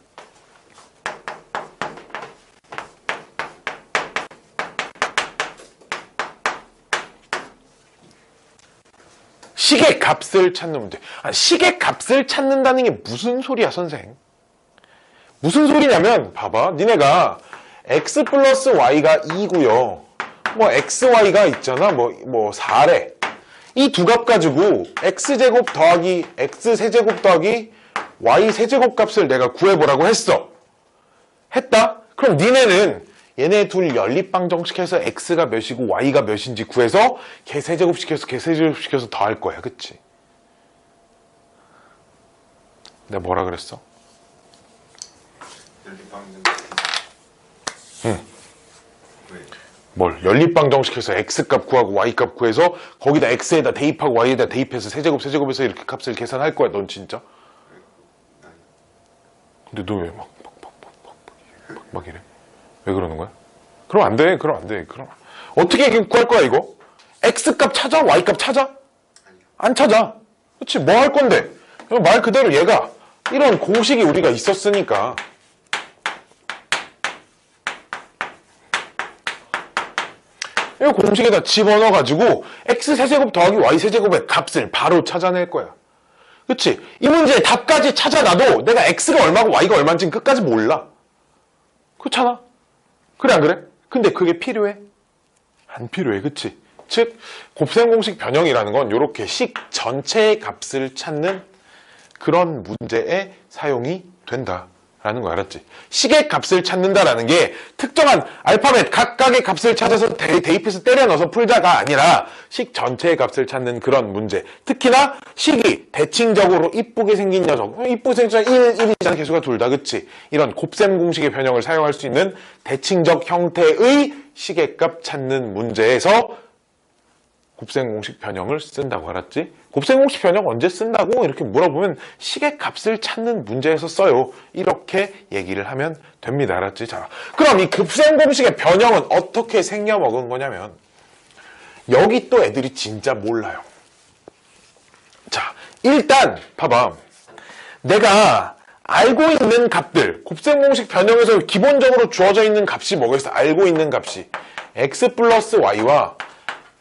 식의 값을 찾는 문제. 식의 값을 찾는다는 게 무슨 소리야, 선생? 무슨 소리냐면 봐봐. 니네가 x 플러스 y가 2고요. 뭐 xy가 있잖아. 뭐 4래. 이 두 값 가지고 x제곱 더하기 x세제곱 더하기 y세제곱 값을 내가 구해보라고 했어. 했다? 그럼 니네는 얘네 둘 연립방정식해서 x가 몇이고 y가 몇인지 구해서 걔 세제곱시켜서 더할 거야, 그치? 내가 뭐라 그랬어? 응. 왜? 뭘? 연립방정식해서 x값 구하고 y값 구해서 거기다 x에다 대입하고 y에다 대입해서 세제곱해서 이렇게 값을 계산할 거야. 넌 진짜? 근데 너 왜 막 이래? 왜 그러는 거야? 그럼 안 돼. 그럼 안 돼. 그럼 어떻게 구할 거야 이거? x값 찾아? y값 찾아? 안 찾아. 그렇지. 뭐 할 건데? 말 그대로 얘가 이런 공식이 우리가 있었으니까 이 공식에다 집어넣어가지고 x세제곱 더하기 y세제곱의 값을 바로 찾아낼 거야. 그치? 이 문제의 답까지 찾아놔도 내가 x가 얼마고 y가 얼마인지는 끝까지 몰라. 그렇잖아? 그래 안 그래? 근데 그게 필요해? 안 필요해. 그치? 즉 곱셈 공식 변형이라는 건 이렇게 식 전체의 값을 찾는 그런 문제에 사용이 된다라는 거 알았지? 식의 값을 찾는다라는 게 특정한 알파벳 각각의 값을 찾아서 대입해서 때려 넣어서 풀자가 아니라 식 전체의 값을 찾는 그런 문제. 특히나 식이 대칭적으로 이쁘게 생긴 녀석. 이쁘게 생긴 1이잖아. 개수가 둘 다. 그치? 이런 곱셈 공식의 변형을 사용할 수 있는 대칭적 형태의 식의 값 찾는 문제에서 곱셈 공식 변형을 쓴다고. 알았지? 곱셈 공식 변형 언제 쓴다고 이렇게 물어보면 식의 값을 찾는 문제에서 써요. 이렇게 얘기를 하면 됩니다. 알았지? 자, 그럼 이 곱셈 공식의 변형은 어떻게 생겨먹은 거냐면 여기 또 애들이 진짜 몰라요. 자, 일단 봐봐. 내가 알고 있는 값들, 곱셈 공식 변형에서 기본적으로 주어져 있는 값이 뭐가 있어? 알고 있는 값이 x 플러스 y와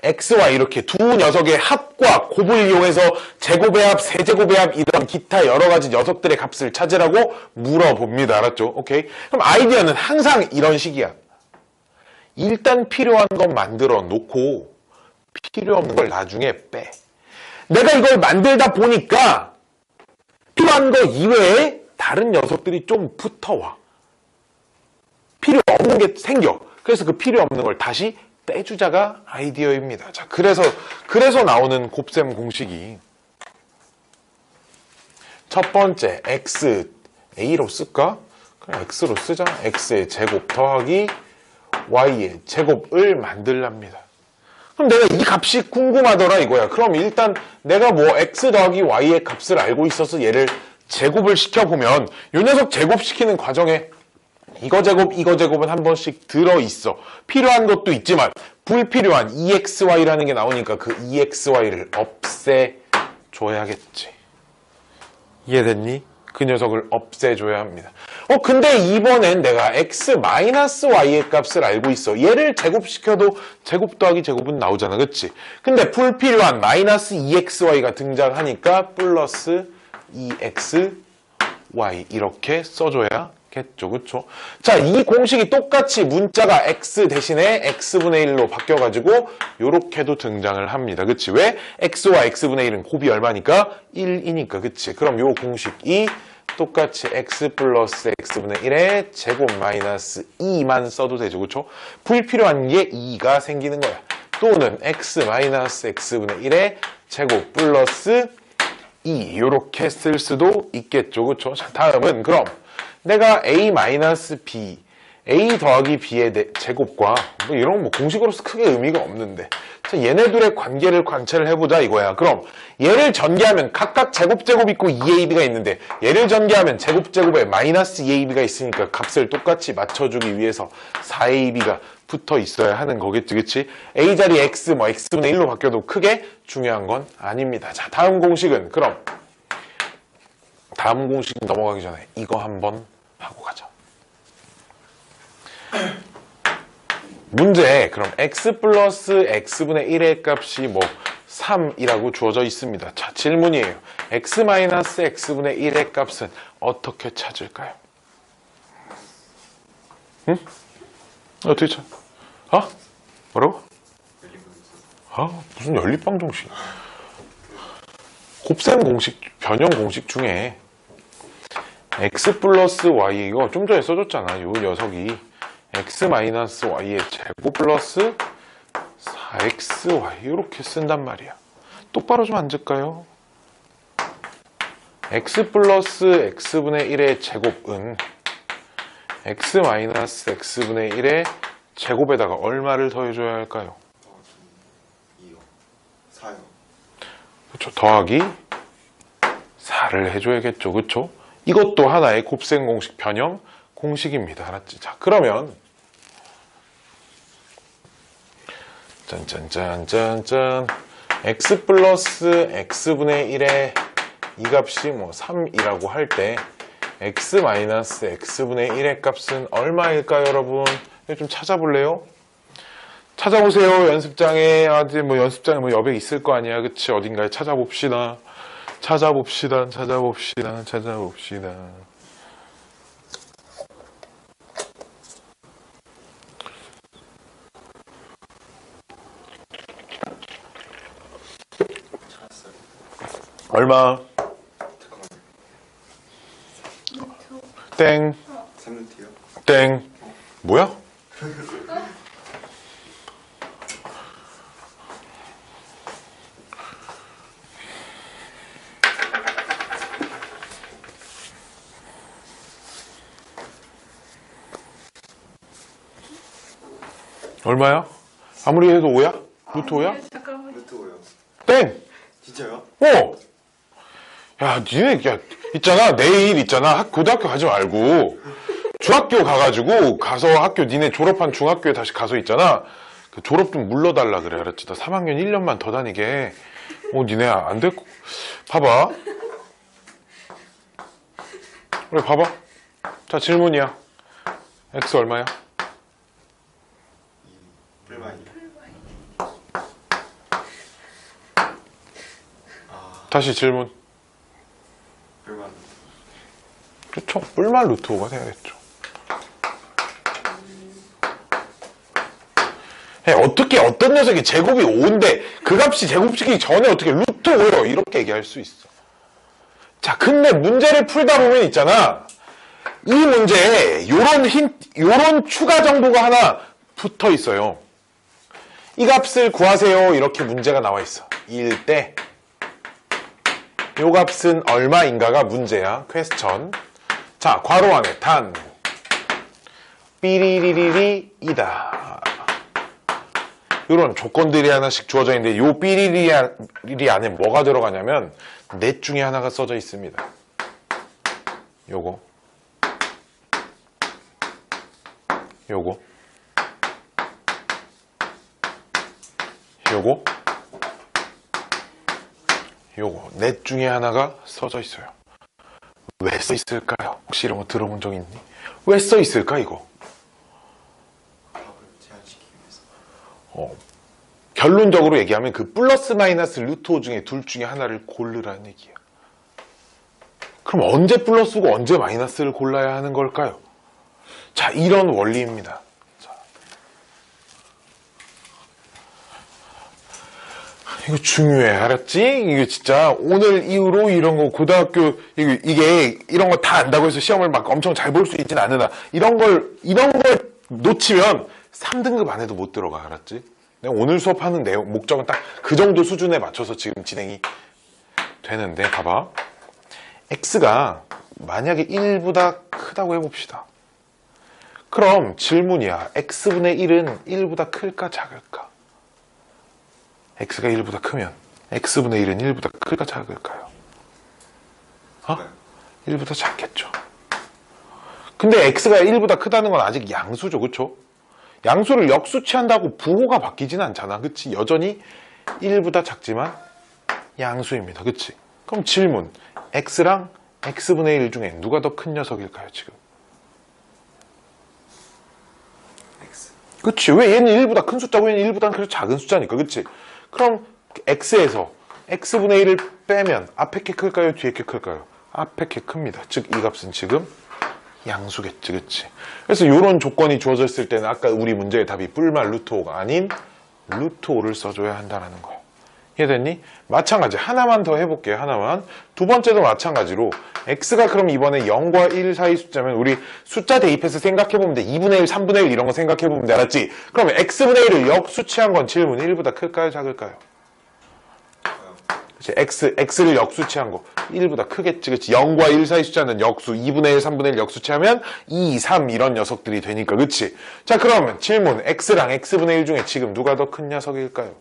xy 이렇게 두 녀석의 합과 곱을 이용해서 제곱의 합, 세제곱의 합 이런 기타 여러 가지 녀석들의 값을 찾으라고 물어봅니다. 알았죠? 오케이? 그럼 아이디어는 항상 이런 식이야. 일단 필요한 건 만들어 놓고 필요 없는 걸 나중에 빼. 내가 이걸 만들다 보니까 필요한 거 이외에 다른 녀석들이 좀 붙어와. 필요 없는 게 생겨. 그래서 그 필요 없는 걸 다시 빼주자가 아이디어입니다. 자, 그래서 나오는 곱셈 공식이 첫 번째 x a로 쓸까? 그냥 x로 쓰자. x의 제곱 더하기 y의 제곱을 만들랍니다. 그럼 내가 이 값이 궁금하더라 이거야. 그럼 일단 내가 뭐 x 더하기 y의 값을 알고 있어서 얘를 제곱을 시켜보면 이 녀석 제곱시키는 과정에 이거 제곱은 한 번씩 들어있어. 필요한 것도 있지만 불필요한 EXY라는 게 나오니까 그 EXY를 없애줘야겠지. 이해됐니? 그 녀석을 없애줘야 합니다. 근데 이번엔 내가 X-Y의 값을 알고 있어. 얘를 제곱시켜도 제곱 더하기 제곱은 나오잖아. 그치? 근데 불필요한 마이너스 EXY가 등장하니까 플러스 EXY 이렇게 써줘야 겠죠. 그쵸? 자, 이 공식이 똑같이 문자가 x 대신에 x분의 1로 바뀌어가지고 요렇게도 등장을 합니다. 그치? 왜? x와 x분의 1은 곱이 얼마니까? 1이니까. 그치? 그럼 요 공식이 똑같이 x 플러스 x분의 1에 제곱 마이너스 2만 써도 되죠. 그쵸? 불필요한 게 2가 생기는 거야. 또는 x 마이너스 x분의 1에 제곱 플러스 2 요렇게 쓸 수도 있겠죠. 그쵸? 자, 다음은 그럼 내가 a-b, a 더하기 b의 제곱과 뭐 이런 뭐 공식으로서 크게 의미가 없는데 자, 얘네들의 관계를 관찰을 해보자 이거야. 그럼 얘를 전개하면 각각 제곱 있고 2ab가 있는데 얘를 전개하면 제곱에 마이너스 2ab가 있으니까 값을 똑같이 맞춰주기 위해서 4ab가 붙어 있어야 하는 거겠지. 그치? a 자리 x 뭐 x분의 1로 바뀌어도 크게 중요한 건 아닙니다. 자, 다음 공식은 그럼 다음 공식 넘어가기 전에 이거 한번 하고 가자. 문제에 그럼 x 플러스 x분의 1의 값이 뭐 3이라고 주어져 있습니다. 자, 질문이에요. x 마이너스 x분의 1의 값은 어떻게 찾을까요? 응? 어떻게 찾? 뭐라고? 무슨 연립방정식? 곱셈 공식, 변형 공식 중에 x 플러스 y 이거 좀 전에 써줬잖아. 요 녀석이 x 마이너스 y의 제곱 플러스 4xy 이렇게 쓴단 말이야. 똑바로 좀 앉을까요? x 플러스 x분의 1의 제곱은 x 마이너스 x분의 1의 제곱에다가 얼마를 더해줘야 할까요? 2요. 4요. 그렇죠. 더하기 4를 해줘야겠죠. 그렇죠? 이것도 하나의 곱셈 공식 변형 공식입니다. 알았지? 자, 그러면 짠짠짠짠짠 x 플러스 x분의 1의 이 값이 뭐 3이라고 할 때 x 마이너스 x분의 1의 값은 얼마일까요, 여러분? 이거 좀 찾아볼래요? 찾아보세요. 연습장에 아직 뭐 연습장에 뭐 여백 있을 거 아니야, 그치? 어딘가에 찾아봅시다. 찾아봅시다. 찾았어요. 얼마? 잠깐만요. 땡, 3루트요. 땡. 뭐야? 얼마야? 아무리 해도 5야? 루트 5야? 잠깐만. 루트 5요. 땡! 진짜요? 어! 야, 니네, 야, 있잖아. 내일 있잖아. 고등학교 가지 말고. 중학교 가가지고, 가서 학교, 니네 졸업한 중학교에 다시 가서 있잖아. 그 졸업 좀 물러달라 그래. 알았지? 나 3학년 1년만 더 다니게. 니네 안 될 거. 봐봐. 그래, 봐봐. 자, 질문이야. X 얼마야? 불만이요. 다시 질문. 불만. 그렇죠. 뿔만 루트 5가 돼야겠죠. 어떻게 어떤 녀석이 제곱이 5인데 그 값이 제곱시키기 전에 어떻게 루트 5요? 이렇게 얘기할 수 있어. 자, 근데 문제를 풀다 보면 있잖아. 이 문제에 요런 추가 정보가 하나 붙어 있어요. 이 값을 구하세요. 이렇게 문제가 나와 있어. 일 때 요 값은 얼마인가가 문제야. 퀘스천. 자, 괄호 안에 단 삐리리리리이다. 이런 조건들이 하나씩 주어져 있는데 요 삐리리리 안에 뭐가 들어가냐면 넷 중에 하나가 써져 있습니다. 요거 요거 넷 중에 하나가 써져 있어요. 왜 써 있을까요? 혹시 이런 거 들어본 적 있니? 왜 써 있을까 이거? 답을 제한시키기 위해서. 결론적으로 얘기하면 그 플러스 마이너스 루트 5 중에 둘 중에 하나를 고르라는 얘기예요. 그럼 언제 플러스고 언제 마이너스를 골라야 하는 걸까요? 자, 이런 원리입니다. 자. 이거 중요해, 알았지? 이게 진짜 오늘 이후로 이런 거 고등학교 이게 이런 거 다 안다고 해서 시험을 막 엄청 잘 볼 수 있진 않으나 이런 걸 놓치면 3등급 안에도 못 들어가, 알았지? 내가 오늘 수업하는 내용 목적은 딱 그 정도 수준에 맞춰서 지금 진행이 되는데 봐봐. x가 만약에 1보다 크다고 해봅시다. 그럼 질문이야. x분의 1은 1보다 클까 작을까? x가 1보다 크면 x분의 1은 1보다 클까 작을까요? 네. 1보다 작겠죠. 근데 x가 1보다 크다는 건 아직 양수죠. 그쵸? 양수를 역수치한다고 부호가 바뀌진 않잖아. 그치? 여전히 1보다 작지만 양수입니다. 그치? 그럼 질문. x랑 x분의 1 중에 누가 더 큰 녀석일까요, 지금? X. 그치? 왜 얘는 1보다 큰 숫자고 얘는 1보다 그래서 작은 숫자니까. 그치? 그럼 x에서 x분의 1을 빼면 앞에 게 클까요? 뒤에 게 클까요? 앞에 게 큽니다. 즉, 이 값은 지금 양수겠지. 그치? 그래서 이런 조건이 주어졌을 때는 아까 우리 문제의 답이 뿔만 루트 5가 아닌 루트 5를 써줘야 한다는 거예요. 이해됐니? 마찬가지. 하나만 더 해볼게요. 하나만. 두 번째도 마찬가지로 x가 그럼 이번에 0과 1 사이 숫자면 우리 숫자 대입해서 생각해보면 돼. 2분의 1, 3분의 1 이런 거 생각해보면 돼. 알았지? 그러면 x분의 1을 역수치한 건 질문 1보다 클까요? 작을까요? 그치? x를 역수치한 거. 1보다 크겠지, 그치? 0과 1 사이 숫자는 역수, 2분의 1, 3분의 1 역수치하면 2, 3 이런 녀석들이 되니까, 그치? 자, 그러면 질문. x랑 x분의 1 중에 지금 누가 더 큰 녀석일까요?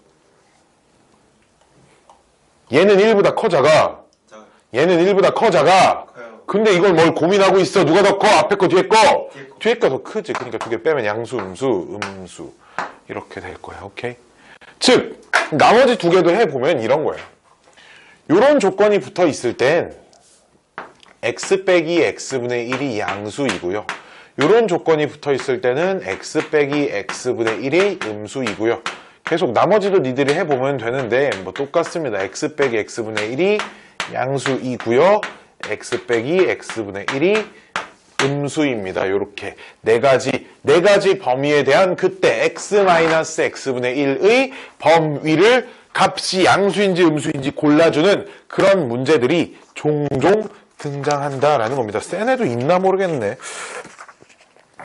얘는 1보다 커, 작아? 자, 얘는 1보다 커, 작아? 커요. 근데 이걸 뭘 고민하고 있어? 누가 더 커? 앞에 거, 뒤에 거? 뒤에 거. 뒤에 거 더 크지. 그러니까 두 개 빼면 양수, 음수. 이렇게 될 거야, 오케이? 즉, 나머지 두 개도 해보면 이런 거예요. 요런 조건이 붙어 있을 땐 x 빼기 x분의 1이 양수이고요. 요런 조건이 붙어 있을 때는 x 빼기 x분의 1이 음수이고요. 계속 나머지도 니들이 해보면 되는데 뭐 똑같습니다. x 빼기 x분의 1이 양수이고요. x 빼기 x분의 1이 음수입니다. 요렇게 네 가지 범위에 대한 그때 x-x분의 1의 범위를 값이 양수인지 음수인지 골라주는 그런 문제들이 종종 등장한다라는 겁니다. 센에도 있나 모르겠네.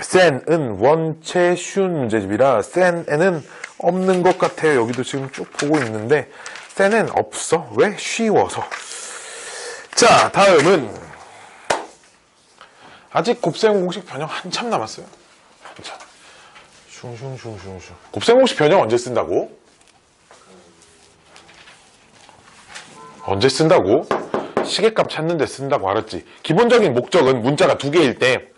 센은 원체 쉬운 문제집이라 센에는 없는 것 같아요. 여기도 지금 쭉 보고 있는데 센엔 없어. 왜? 쉬워서. 자, 다음은 아직 곱셈 공식 변형 한참 남았어요. 한참. 슝슝슝슝슝. 곱셈 공식 변형 언제 쓴다고? 언제 쓴다고? 시계값 찾는데 쓴다고 알았지? 기본적인 목적은 문자가 두 개일 때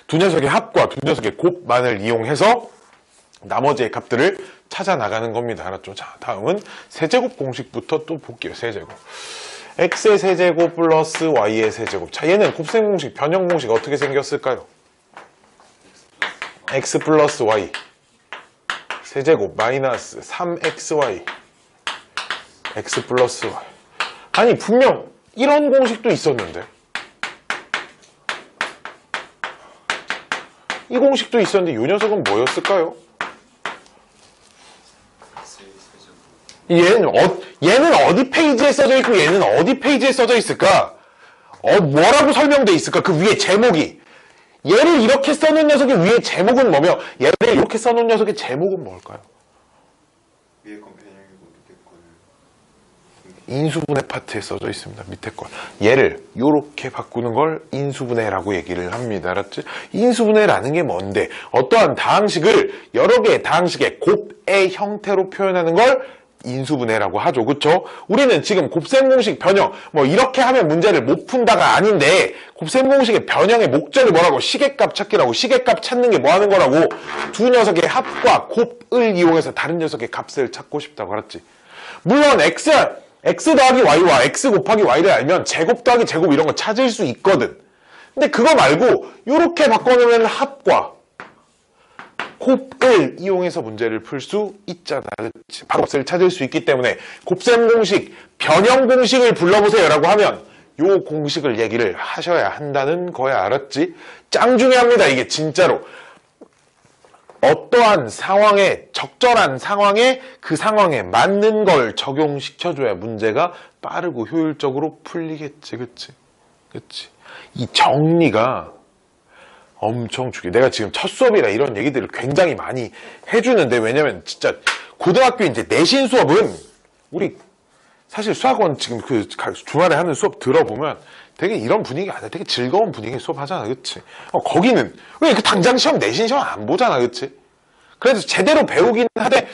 두 녀석의 합과 두 녀석의 곱만을 이용해서 나머지의 값들을 찾아 나가는 겁니다. 알았죠? 자, 다음은 세제곱 공식부터 또 볼게요. 세제곱. x의 세제곱 플러스 y의 세제곱. 자, 얘는 곱셈 공식, 변형 공식 어떻게 생겼을까요? x 플러스 y 세제곱 마이너스 3xy x 플러스 y. 아니, 분명 이런 공식도 있었는데 이 공식도 있었는데 이 녀석은 뭐였을까요? 얘는 어디 페이지에 써져 있고 얘는 어디 페이지에 써져 있을까? 뭐라고 설명돼 있을까? 그 위에 제목이. 얘를 이렇게 써놓은 녀석의 위에 제목은 뭐며 얘를 이렇게 써놓은 녀석의 제목은 뭘까요? 위에 건 변형이고 밑에 거는 인수분해 파트에 써져 있습니다. 밑에 건. 얘를 이렇게 바꾸는 걸 인수분해라고 얘기를 합니다. 알았지? 인수분해라는 게 뭔데? 어떠한 다항식을 여러 개의 다항식의 곱의 형태로 표현하는 걸 인수분해라고 하죠. 그쵸? 우리는 지금 곱셈 공식 변형 뭐 이렇게 하면 문제를 못 푼다가 아닌데 곱셈 공식의 변형의 목적이 뭐라고? 시계값 찾기라고. 시계값 찾는 게 뭐 하는 거라고? 두 녀석의 합과 곱을 이용해서 다른 녀석의 값을 찾고 싶다고. 알았지? 물론 x 더하기 y와 x 곱하기 y를 알면 제곱 더하기 제곱 이런 거 찾을 수 있거든. 근데 그거 말고 이렇게 바꿔놓으면 합과 곱을 이용해서 문제를 풀 수 있잖아. 그치? 바로 값을 찾을 수 있기 때문에 곱셈 공식, 변형 공식을 불러보세요 라고 하면 요 공식을 얘기를 하셔야 한다는 거야. 알았지? 짱 중요합니다. 이게 진짜로. 어떠한 상황에, 적절한 상황에 그 상황에 맞는 걸 적용시켜줘야 문제가 빠르고 효율적으로 풀리겠지. 그치? 그치? 이 정리가 엄청 중요해. 내가 지금 첫 수업이라 이런 얘기들을 굉장히 많이 해주는데, 왜냐면 진짜 고등학교 이제 내신 수업은 우리 사실 수학원 지금 그 주말에 하는 수업 들어보면 되게 이런 분위기 아니야. 되게 즐거운 분위기 수업 하잖아. 그치? 거기는 왜 그 당장 시험 내신 시험 안 보잖아. 그치? 그래서 제대로 배우긴 하되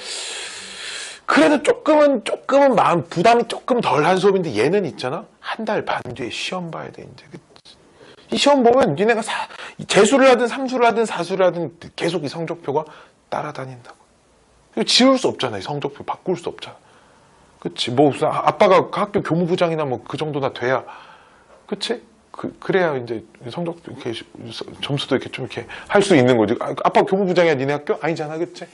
그래도 조금은 마음 부담이 조금 덜한 수업인데 얘는 있잖아. 한 달 반 뒤에 시험 봐야 돼. 이제. 그치? 이 시험 보면 니네가 재수를 하든 삼수를 하든 사수를 하든 계속 이 성적표가 따라다닌다고. 이거 지울 수 없잖아. 이 성적표 바꿀 수 없잖아. 그치? 뭐 아빠가 학교 교무부장이나 뭐 그 정도나 돼야, 그치? 그래야 이제 성적 이렇게 점수도 이렇게 좀 이렇게 할 수 있는 거지. 아빠 교무부장이야 니네 학교? 아니잖아. 그치?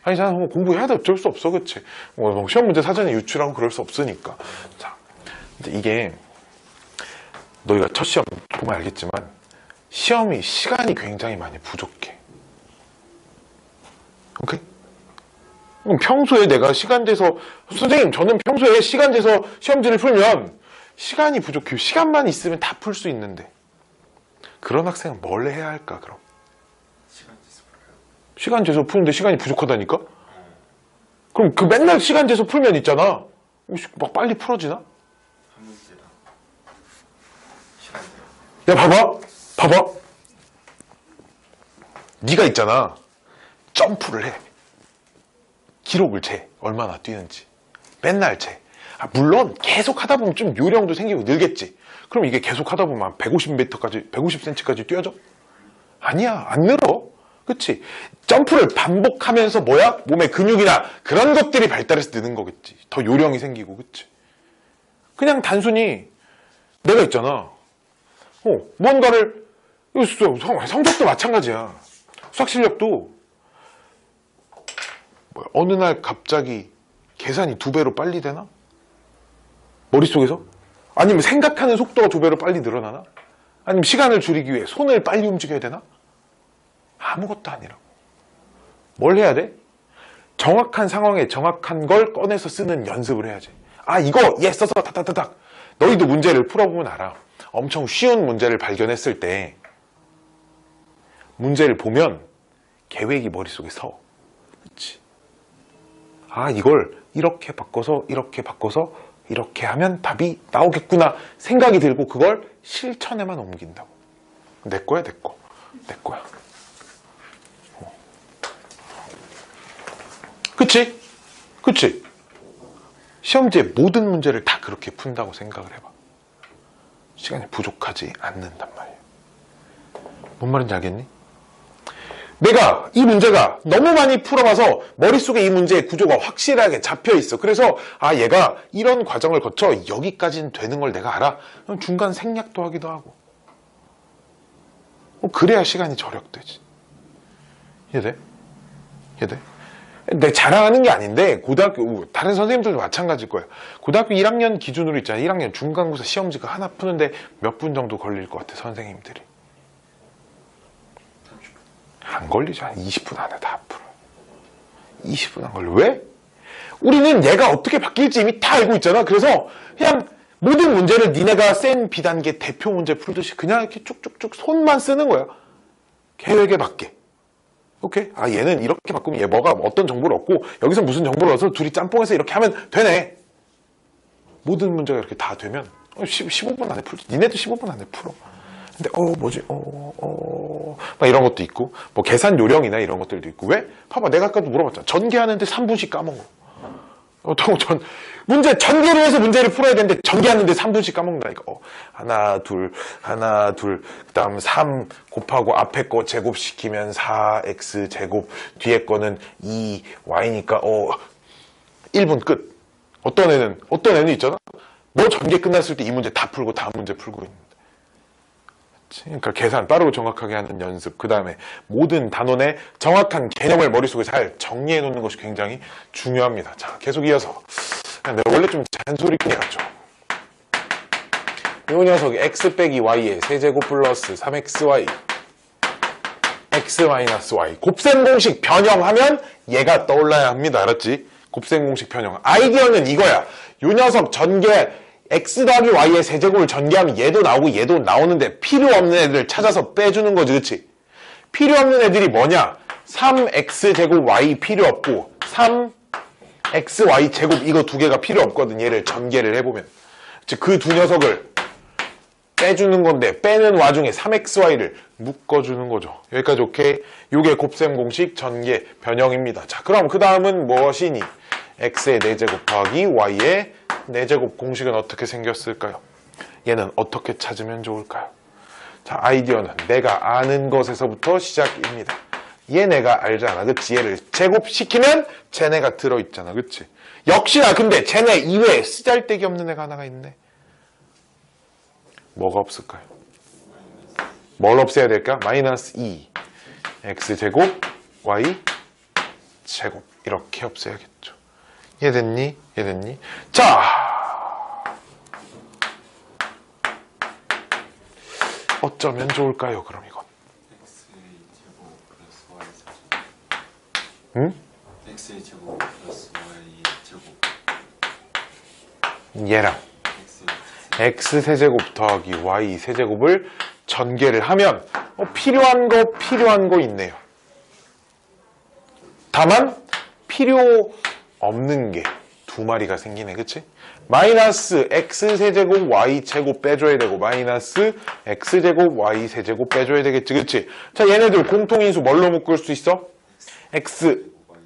아니잖아. 뭐 공부해야 돼. 어쩔 수 없어. 그치? 뭐 시험 문제 사전에 유출하고 그럴 수 없으니까. 자, 이제 이게 너희가 첫 시험 보면 알겠지만 시험이 시간이 굉장히 많이 부족해. 오케이? 그럼 평소에 내가 시간 재서, 선생님 저는 평소에 시간 재서 시험지를 풀면 시간이 부족해요. 시간만 있으면 다 풀 수 있는데 그런 학생은 뭘 해야 할까? 그럼 시간 재서 풀어요. 시간 재서 푸는데 시간이 부족하다니까? 그럼 그 맨날 시간 재서 풀면 있잖아. 막 빨리 풀어지나? 한 문제랑 시간 돼요. 야, 봐봐. 네가 있잖아. 점프를 해. 기록을 재. 얼마나 뛰는지. 맨날 재. 물론 계속 하다 보면 좀 요령도 생기고 늘겠지. 그럼 이게 계속 하다 보면 150m까지, 150cm까지 뛰어져? 아니야, 안 늘어. 그치? 점프를 반복하면서 뭐야? 몸의 근육이나 그런 것들이 발달해서 느는 거겠지. 더 요령이 생기고, 그치? 그냥 단순히 내가 있잖아. 뭔가를, 성적도 마찬가지야. 수학 실력도 어느 날 갑자기 계산이 2배로 빨리 되나? 머릿속에서? 아니면 생각하는 속도가 2배로 빨리 늘어나나? 아니면 시간을 줄이기 위해 손을 빨리 움직여야 되나? 아무것도 아니라고. 뭘 해야 돼? 정확한 상황에 정확한 걸 꺼내서 쓰는 연습을 해야지. 이거 써서 타타타닥. 너희도 문제를 풀어보면 알아. 엄청 쉬운 문제를 발견했을 때 문제를 보면 계획이 머릿속에 서. 그치? 이걸 이렇게 바꿔서 이렇게 하면 답이 나오겠구나 생각이 들고 그걸 실천에만 옮긴다고. 내 거야, 내 거. 내 거야. 그치? 그치? 시험지의 모든 문제를 다 그렇게 푼다고 생각을 해봐. 시간이 부족하지 않는단 말이야. 뭔 말인지 알겠니? 내가 이 문제가 너무 많이 풀어봐서 머릿속에 이 문제의 구조가 확실하게 잡혀있어. 그래서 얘가 이런 과정을 거쳐 여기까지는 되는 걸 내가 알아. 그럼 중간 생략도 하기도 하고. 그래야 시간이 절약되지. 이해돼? 이해돼? 내가 자랑하는 게 아닌데 고등학교 다른 선생님들도 마찬가지일 거예요. 고등학교 1학년 기준으로 있잖아. 1학년 중간고사 시험지가 하나 푸는데 몇 분 정도 걸릴 것 같아, 선생님들이. 안 걸리지. 한 20분 안에 다 풀어. 20분 안 걸려. 왜? 우리는 얘가 어떻게 바뀔지 이미 다 알고 있잖아. 그래서 그냥 모든 문제를 니네가 센 비단계 대표 문제 풀듯이 그냥 이렇게 쭉쭉쭉 손만 쓰는 거야. 계획에 맞게. 오케이? 얘는 이렇게 바꾸면 얘 뭐가 어떤 정보를 얻고 여기서 무슨 정보를 얻어서 둘이 짬뽕해서 이렇게 하면 되네. 모든 문제가 이렇게 다 되면 15분 안에 풀지. 니네도 15분 안에 풀어. 근데 뭐지? 막 이런 것도 있고 뭐 계산 요령이나 이런 것들도 있고. 왜? 봐봐, 내가 아까도 물어봤잖아. 전개하는데 3분씩 까먹어. 문제 전개를 해서 문제를 풀어야 되는데 전개하는데 3분씩 까먹는다니까. 하나 둘 그다음 3 곱하고 앞에 거 제곱시키면 4x 제곱, 뒤에 거는 2y니까 1분 끝. 어떤 애는 있잖아. 너 전개 끝났을 때 이 문제 다 풀고 다음 문제 풀고 있는데. 그러니까 계산 빠르고 정확하게 하는 연습, 그 다음에 모든 단원의 정확한 개념을 머릿속에 잘 정리해 놓는 것이 굉장히 중요합니다. 자, 계속 이어서. 내가 원래 좀 잔소리꾼이었죠. 이 녀석이 x 빼기 y의 세제곱 플러스 3xy x 마이너스 y 곱셈 공식 변형하면 얘가 떠올라야 합니다. 알았지? 곱셈 공식 변형. 아이디어는 이거야. 이 녀석 전개 x 더하기 y의 세제곱을 전개하면 얘도 나오고 얘도 나오는데 필요 없는 애들 찾아서 빼주는 거지. 그치? 필요 없는 애들이 뭐냐? 3x제곱 y 필요 없고 3xy 제곱 이거 두 개가 필요 없거든. 얘를 전개를 해보면. 그 두 녀석을 빼주는 건데 빼는 와중에 3xy를 묶어주는 거죠. 여기까지 오케이? 요게 곱셈 공식 전개 변형입니다. 자, 그럼 그 다음은 무엇이니? x의 4제곱 더하기 y의 4제곱 공식은 어떻게 생겼을까요? 얘는 어떻게 찾으면 좋을까요? 자, 아이디어는 내가 아는 것에서부터 시작입니다. 얘 내가 알잖아. 그치? 얘를 제곱시키면 쟤네가 들어있잖아. 그치? 역시나 근데 쟤네 이외에 쓰잘데기 없는 애가 하나가 있네. 뭐가 없을까요? 뭘 없애야 될까? 마이너스 2 x제곱 y 제곱 이렇게 없애야겠죠. 이해됐니? 이해됐니? 자, 어쩌면 좋을까요? 그럼 이건 x의 제곱 플러스 y 제곱. 응? x의 제곱 플러스 y 제곱. 얘랑 x 세제곱 더하기 y 세제곱을 전개를 하면 필요한 거 있네요. 다만 필요 없는 게 두 마리가 생기네. 그치? 마이너스 x세제곱 y제곱 빼줘야 되고 마이너스 x제곱 y세제곱 빼줘야 되겠지. 그치? 자, 얘네들 공통인수 뭘로 묶을 수 있어?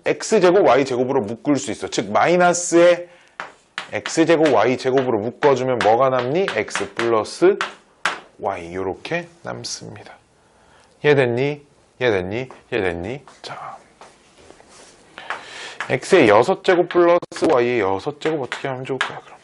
x제곱 y제곱으로 묶을 수 있어. 즉 마이너스에 x제곱 y제곱으로 묶어주면 뭐가 남니? x 플러스 y 요렇게 남습니다. 이해됐니? 이해됐니? 이해됐니? 자, x의 6제곱 플러스 y의 6제곱 어떻게 하면 좋을까요? 그럼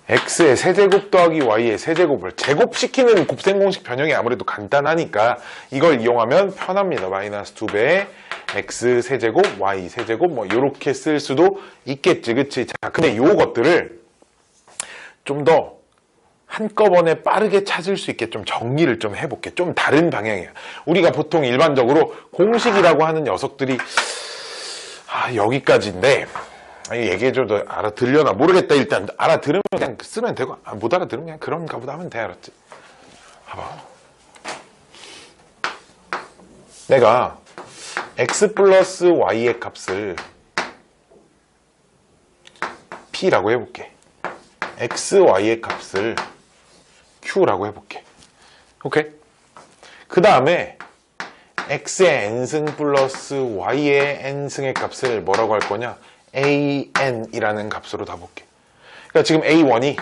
x의 세제곱 더하기 y의 세제곱을 제곱시키는 곱셈공식 변형이 아무래도 간단하니까 이걸 이용하면 편합니다. 마이너스 2배의 x 세제곱 y 세제곱 뭐 이렇게 쓸 수도 있겠지. 그치? 자, 근데 요것들을 좀 더 한꺼번에 빠르게 찾을 수 있게 좀 정리를 좀 해볼게. 좀 다른 방향이야. 우리가 보통 일반적으로 공식이라고 하는 녀석들이 여기까지인데 얘기해줘도 알아들려나 모르겠다. 일단 알아들으면 그냥 쓰면 되고 못 알아들으면 그냥 그런가 보다 하면 돼. 알았지? 봐봐. 내가 x 플러스 y의 값을 p라고 해볼게. x, y의 값을 q라고 해볼게. 오케이? 그 다음에 x의 n승 플러스 y의 n승의 값을 뭐라고 할 거냐? an이라는 값으로 다 볼게. 그러니까 지금 a1이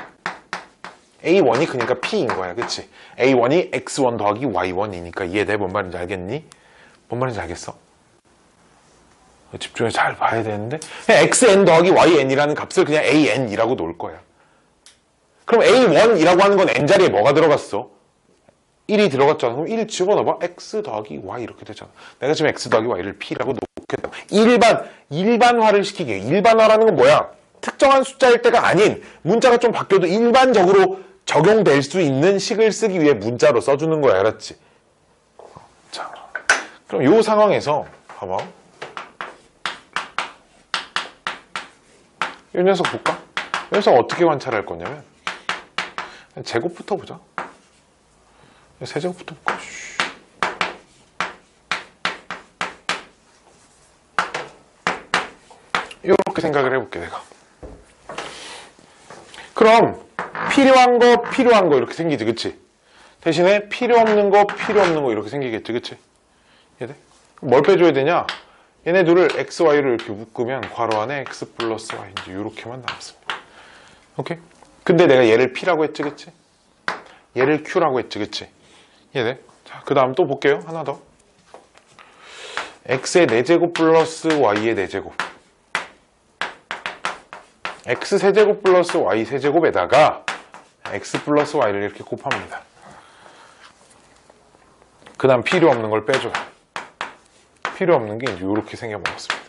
그러니까 p인 거야. 그치? a1이 x1 더하기 y1이니까 이해돼? 뭔 말인지 알겠니? 뭔 말인지 알겠어? 집중해서 잘 봐야 되는데 그냥 xn 더하기 yn이라는 값을 그냥 an이라고 놓을 거야. 그럼 a1이라고 하는 건 n자리에 뭐가 들어갔어? 1이 들어갔잖아. 그럼 1 집어넣어봐. x 더하기 y 이렇게 되잖아. 내가 지금 x 더하기 y를 p라고 놓겠다. 일반화를 시키게. 일반화라는 건 뭐야? 특정한 숫자일 때가 아닌 문자가 좀 바뀌어도 일반적으로 적용될 수 있는 식을 쓰기 위해 문자로 써주는 거야. 알았지? 자, 그럼 이 상황에서 봐봐. 이 녀석 볼까? 이 녀석 어떻게 관찰할 거냐면 제곱부터 보자. 세제곱부터 볼까? 이렇게 생각을 해볼게 내가. 그럼 필요한 거 이렇게 생기지. 그치? 대신에 필요 없는 거 이렇게 생기겠지. 그치? 이해돼? 뭘 빼줘야 되냐? 얘네 둘을 x, y를 이렇게 묶으면 괄호 안에 x 플러스 y 이제 이렇게만 남습니다. 오케이? 근데 내가 얘를 p라고 했지. 그치? 얘를 q라고 했지. 그치? 이해돼? 자, 그 다음 또 볼게요. 하나 더. x의 4제곱 플러스 y의 4제곱. x 세제곱 플러스 y 세제곱에다가 x 플러스 y를 이렇게 곱합니다. 그 다음 필요 없는 걸 빼줘요. 필요 없는 게 이제 이렇게 생겨버렸습니다.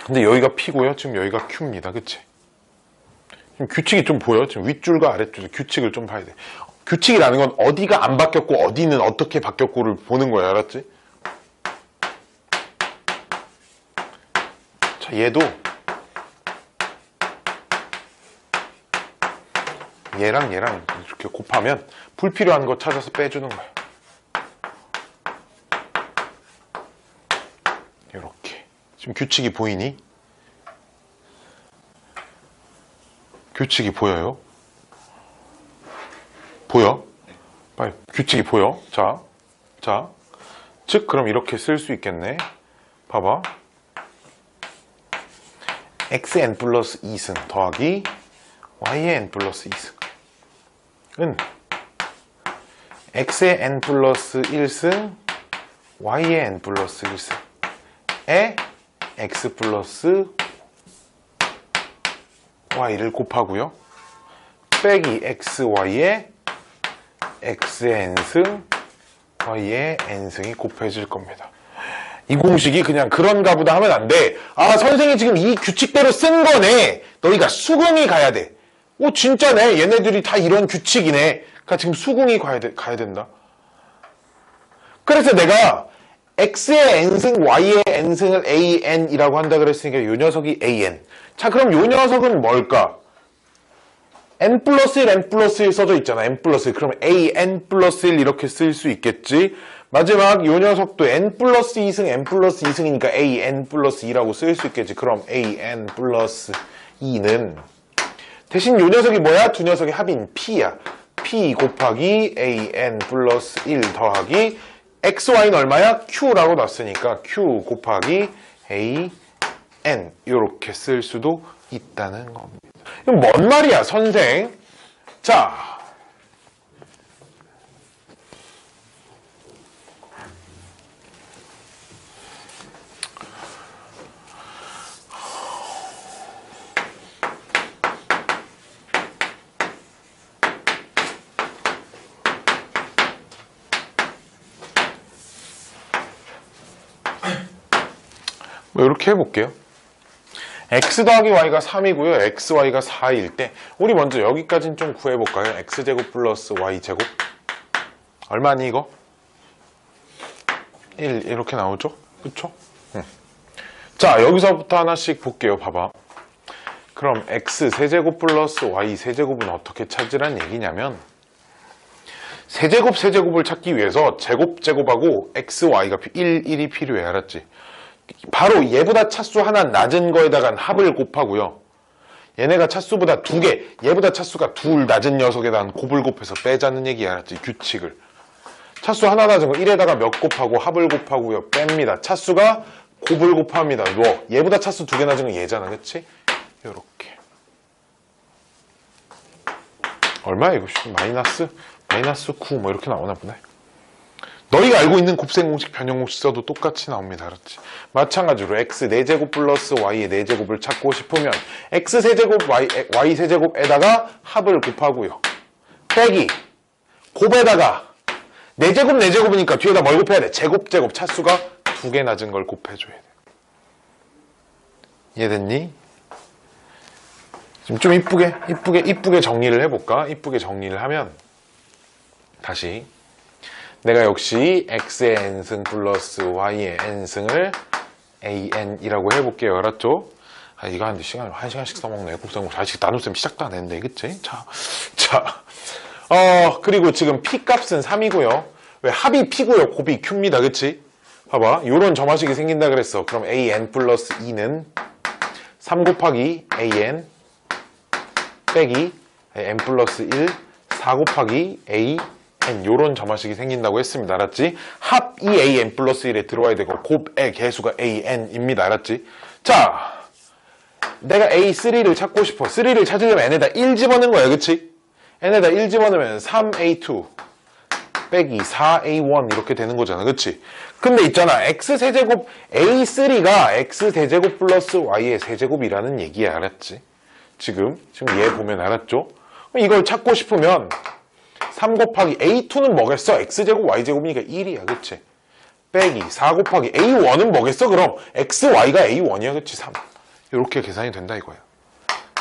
근데 여기가 p고요. 지금 여기가 q입니다. 그치? 지금 규칙이 좀 보여? 지금 윗줄과 아랫줄 규칙을 좀 봐야 돼. 규칙이라는 건 어디가 안 바뀌었고 어디는 어떻게 바뀌었고를 보는 거야. 알았지? 자, 얘도 얘랑 이렇게 곱하면 불필요한 거 찾아서 빼주는 거야. 이렇게. 지금 규칙이 보이니? 규칙이 보여요? 보여? 빨리 규칙이 보여? 자, 즉 그럼 이렇게 쓸 수 있겠네. 봐봐. xn 플러스 2승 더하기 y의 n 플러스 2승은 x의 n 플러스 1승 y의 n 플러스 1승에 x 플러스 y를 곱하고요. 빼기 xy에 x의 n승 y의 n승이 곱해질 겁니다. 이 공식이 그냥 그런가 보다 하면 안 돼. 아, 선생이 지금 이 규칙대로 쓴 거네. 너희가 수긍이 가야 돼. 오, 진짜네. 얘네들이 다 이런 규칙이네. 그러니까 지금 수긍이 가야 된다. 그래서 내가 x의 n승, y의 n승을 an이라고 한다 그랬으니까 이 녀석이 an. 자, 그럼 이 녀석은 뭘까? n 플러스 1, n 플러스 1 써져 있잖아. n 플러스 1. 그럼 an 플러스 1 이렇게 쓸 수 있겠지. 마지막 요 녀석도 n 플러스 2승 n 플러스 2승이니까 a n 플러스 2라고 쓸 수 있겠지. 그럼 a n 플러스 2는 대신 요 녀석이 뭐야? 두 녀석의 합인 p야. p 곱하기 a n 플러스 1 더하기 xy는 얼마야? q라고 놨으니까 q 곱하기 a n 이렇게 쓸 수도 있다는 겁니다. 이건 뭔 말이야, 선생? 자, 뭐 이렇게 해볼게요. x 더하기 y가 3이고요. xy가 4일 때 우리 먼저 여기까지는 좀 구해볼까요? x제곱 플러스 y제곱 얼마니 이거? 1 이렇게 나오죠? 그쵸? 자, 여기서부터 하나씩 볼게요. 봐봐. 그럼 x 세제곱 플러스 y 세제곱은 어떻게 찾으란 얘기냐면 세제곱을 찾기 위해서 제곱하고 x, y가 1이 필요해. 알았지? 바로 얘보다 차수 하나 낮은 거에다가 합을 곱하고요. 얘네가 차수보다 2개, 얘보다 차수가 둘 낮은 녀석에다가 곱을 곱해서 빼자는 얘기 알았지? 규칙을. 차수 하나 낮은 거 1에다가 몇 곱하고 합을 곱하고요. 뺍니다. 차수가 곱을 곱합니다. 뭐 얘보다 차수 2개 낮은 건 얘잖아. 그치? 요렇게. 얼마야 이거? 마이너스 9 뭐 이렇게 나오나 보네. 너희가 알고 있는 곱셈 공식, 변형 공식 써도 똑같이 나옵니다. 알았지? 마찬가지로 x 4제곱 플러스 y의 4제곱을 찾고 싶으면 x 세제곱 y 세제곱에다가 합을 곱하고요. 빼기 곱에다가 4제곱이니까 뒤에다 뭘 곱해야 돼? 제곱 차수가 2개 낮은 걸 곱해줘야 돼. 이해됐니? 지금 좀 이쁘게 정리를 해볼까? 이쁘게 정리를 하면 다시 내가 역시 x의 n승 플러스 y의 n승을 an이라고 해볼게요. 알았죠? 아, 이거 하는데 시간을 1시간씩 써먹네. 곱셈 아직 나눗셈 시작도 안 했는데, 그치? 그리고 지금 p 값은 3이고요. 왜 합이 p고요. 곱이 q입니다. 그치? 봐봐. 요런 점화식이 생긴다 그랬어. 그럼 an 플러스 2는 3 곱하기 an 빼기 n 플러스 1, 4 곱하기 a n 요런 점화식이 생긴다고 했습니다. 알았지? 합이 an 플러스 1에 들어와야 되고 곱의 개수가 an입니다. 알았지? 자, 내가 a3를 찾고 싶어. 3를 찾으려면 n에다 1 집어넣는 거야. 그치? n에다 1 집어넣으면 3a2 빼기 4a1 이렇게 되는 거잖아. 그치? 근데 있잖아. x세제곱 a3가 x세제곱 플러스 y의 세제곱이라는 얘기야. 알았지? 지금 얘 보면 알았죠? 이걸 찾고 싶으면 3 곱하기 a2는 뭐겠어? x제곱 y제곱이니까 1이야. 그치? 빼기 4 곱하기 a1은 뭐겠어? 그럼 xy가 a1이야. 그치? 3 이렇게 계산이 된다 이거야.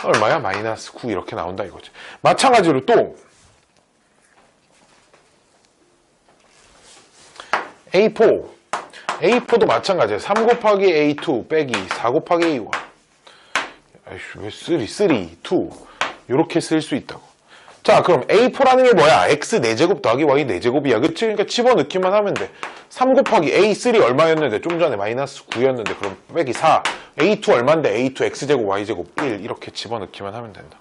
얼마야? 마이너스 9 이렇게 나온다 이거지. 마찬가지로 또 A4도 마찬가지야. 3 곱하기 A2 빼기 4 곱하기 A1. 아이씨, 왜 3, 2 이렇게 쓸 수 있다고. 자, 그럼 A4라는 게 뭐야? X 4제곱 더하기 Y 4제곱이야. 그치? 그러니까 집어넣기만 하면 돼. 3 곱하기 A3 얼마였는데? 좀 전에 마이너스 9였는데 그럼 빼기 4. A2 얼만데? A2 X제곱 Y제곱 1 이렇게 집어넣기만 하면 된다.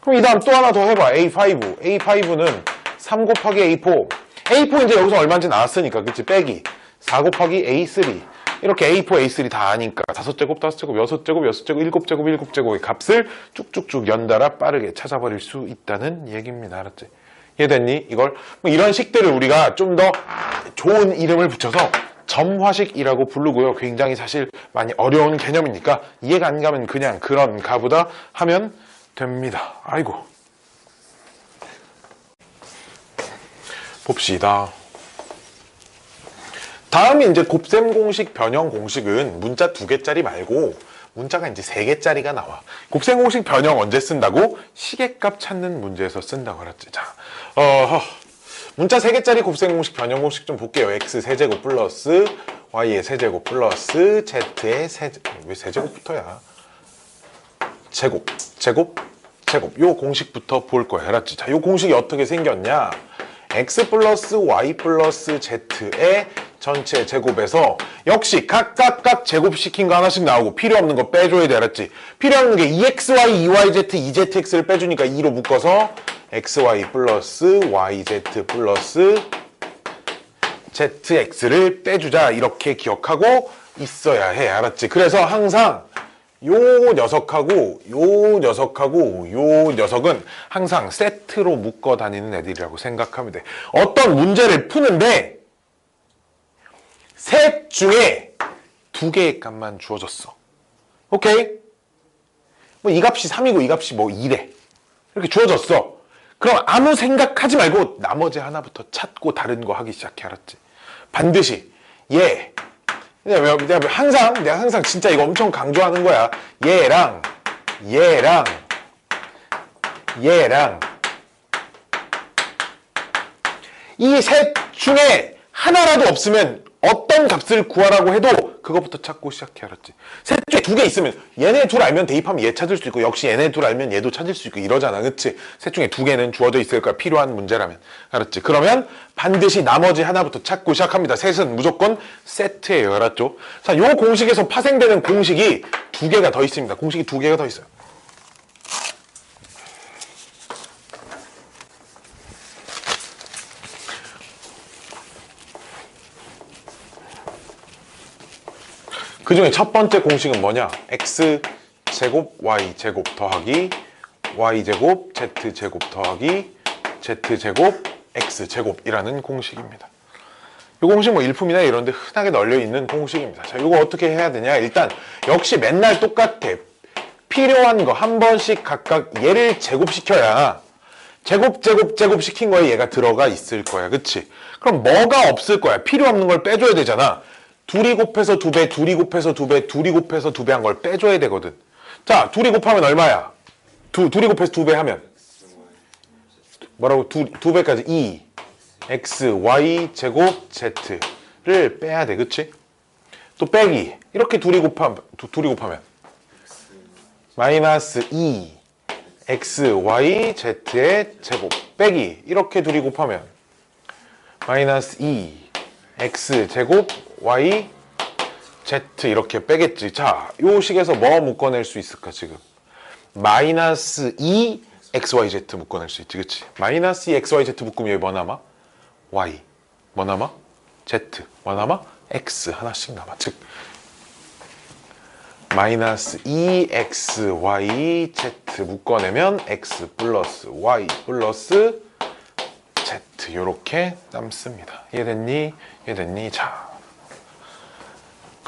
그럼 이 다음 또 하나 더 해봐. A5는 3 곱하기 A4 이제 여기서 얼마인지 나왔으니까 그치? 빼기 4 곱하기 A3 이렇게 A4, A3 다 아니까 5제곱, 5제곱, 6제곱, 6제곱, 7제곱, 7제곱의 값을 쭉쭉쭉 연달아 빠르게 찾아버릴 수 있다는 얘기입니다. 알았지? 이해됐니? 이걸 뭐 이런 식들을 우리가 좀 더 좋은 이름을 붙여서 점화식이라고 부르고요. 굉장히 사실 많이 어려운 개념이니까 이해가 안 가면 그냥 그런 가보다 하면 됩니다. 아이고. 봅시다. 다음이 이제 곱셈 공식, 변형 공식은 문자 2개짜리 말고 문자가 이제 3개짜리가 나와. 곱셈 공식, 변형 언제 쓴다고? 시계값 찾는 문제에서 쓴다고 알았지. 자, 문자 3개짜리 곱셈 공식, 변형 공식 좀 볼게요. x 세제곱 플러스 y의 세제곱 플러스 z의 세제곱. 왜 세제곱부터야? 제곱. 요 공식부터 볼 거야. 알았지? 자, 요 공식이 어떻게 생겼냐? x 플러스 y 플러스 z의 전체 제곱에서 역시 각각 제곱시킨 거 하나씩 나오고 필요 없는 거 빼줘야 돼. 알았지? 필요 없는 게 2xy, 2yz, 2zx를 빼주니까 2로 묶어서 xy 플러스 yz 플러스 zx를 빼주자. 이렇게 기억하고 있어야 해. 알았지? 그래서 항상 요 녀석하고 요 녀석하고 요 녀석은 항상 세트로 묶어 다니는 애들이라고 생각하면 돼. 어떤 문제를 푸는데 셋 중에 두 개의 값만 주어졌어. 오케이? 뭐 이 값이 3이고 이 값이 뭐 2래. 이렇게 주어졌어. 그럼 아무 생각하지 말고 나머지 하나부터 찾고 다른 거 하기 시작해. 알았지? 반드시 내가 항상 진짜 이거 엄청 강조하는 거야. 얘랑 이 셋 중에 하나라도 없으면 어떤 값을 구하라고 해도 그것부터 찾고 시작해. 알았지? 셋 중에 두 개 있으면 얘네 둘 알면 대입하면 얘 찾을 수 있고 역시 얘네 둘 알면 얘도 찾을 수 있고 이러잖아. 그치? 셋 중에 두 개는 주어져 있을 거야. 필요한 문제라면. 알았지? 그러면 반드시 나머지 하나부터 찾고 시작합니다. 셋은 무조건 세트예요. 알았죠? 자, 요 공식에서 파생되는 공식이 두 개가 더 있습니다. 공식이 두 개가 더 있어요. 그 중에 첫 번째 공식은 뭐냐? x제곱 y제곱 더하기 y제곱 z제곱 더하기 z제곱 x제곱이라는 공식입니다. 이 공식 뭐 일품이나 이런 데 흔하게 널려 있는 공식입니다. 자, 이거 어떻게 해야 되냐? 일단 역시 맨날 똑같아. 필요한 거 한 번씩 각각 얘를 제곱시켜야 제곱 시킨 거에 얘가 들어가 있을 거야. 그치? 그럼 뭐가 없을 거야? 필요 없는 걸 빼줘야 되잖아. 둘이 곱해서 2배, 둘이 곱해서 2배, 둘이 곱해서 2배 한 걸 빼줘야 되거든. 자, 둘이 곱하면 얼마야? 둘이 곱해서 2배 하면 뭐라고? 2배까지 2 x, y 제곱 z를 빼야 돼. 그치? 또 빼기. 이렇게 둘이 곱하면 마이너스 2 x, y, z의 제곱 빼기. 이렇게 둘이 곱하면 마이너스 2 x 제곱 y z 이렇게 빼겠지. 자, 요 식에서 뭐 묶어낼 수 있을까 지금? 마이너스 2 xyz 묶어낼 수 있지. 그치? 마이너스 2 xyz 묶으면 여기 뭐 남아? y. 뭐 남아? z. 뭐 남아? x 하나씩 남아. 즉 마이너스 2xyz 묶어내면 x 플러스 y 플러스 z 요렇게 남습니다. 이해됐니? 이해됐니? 자,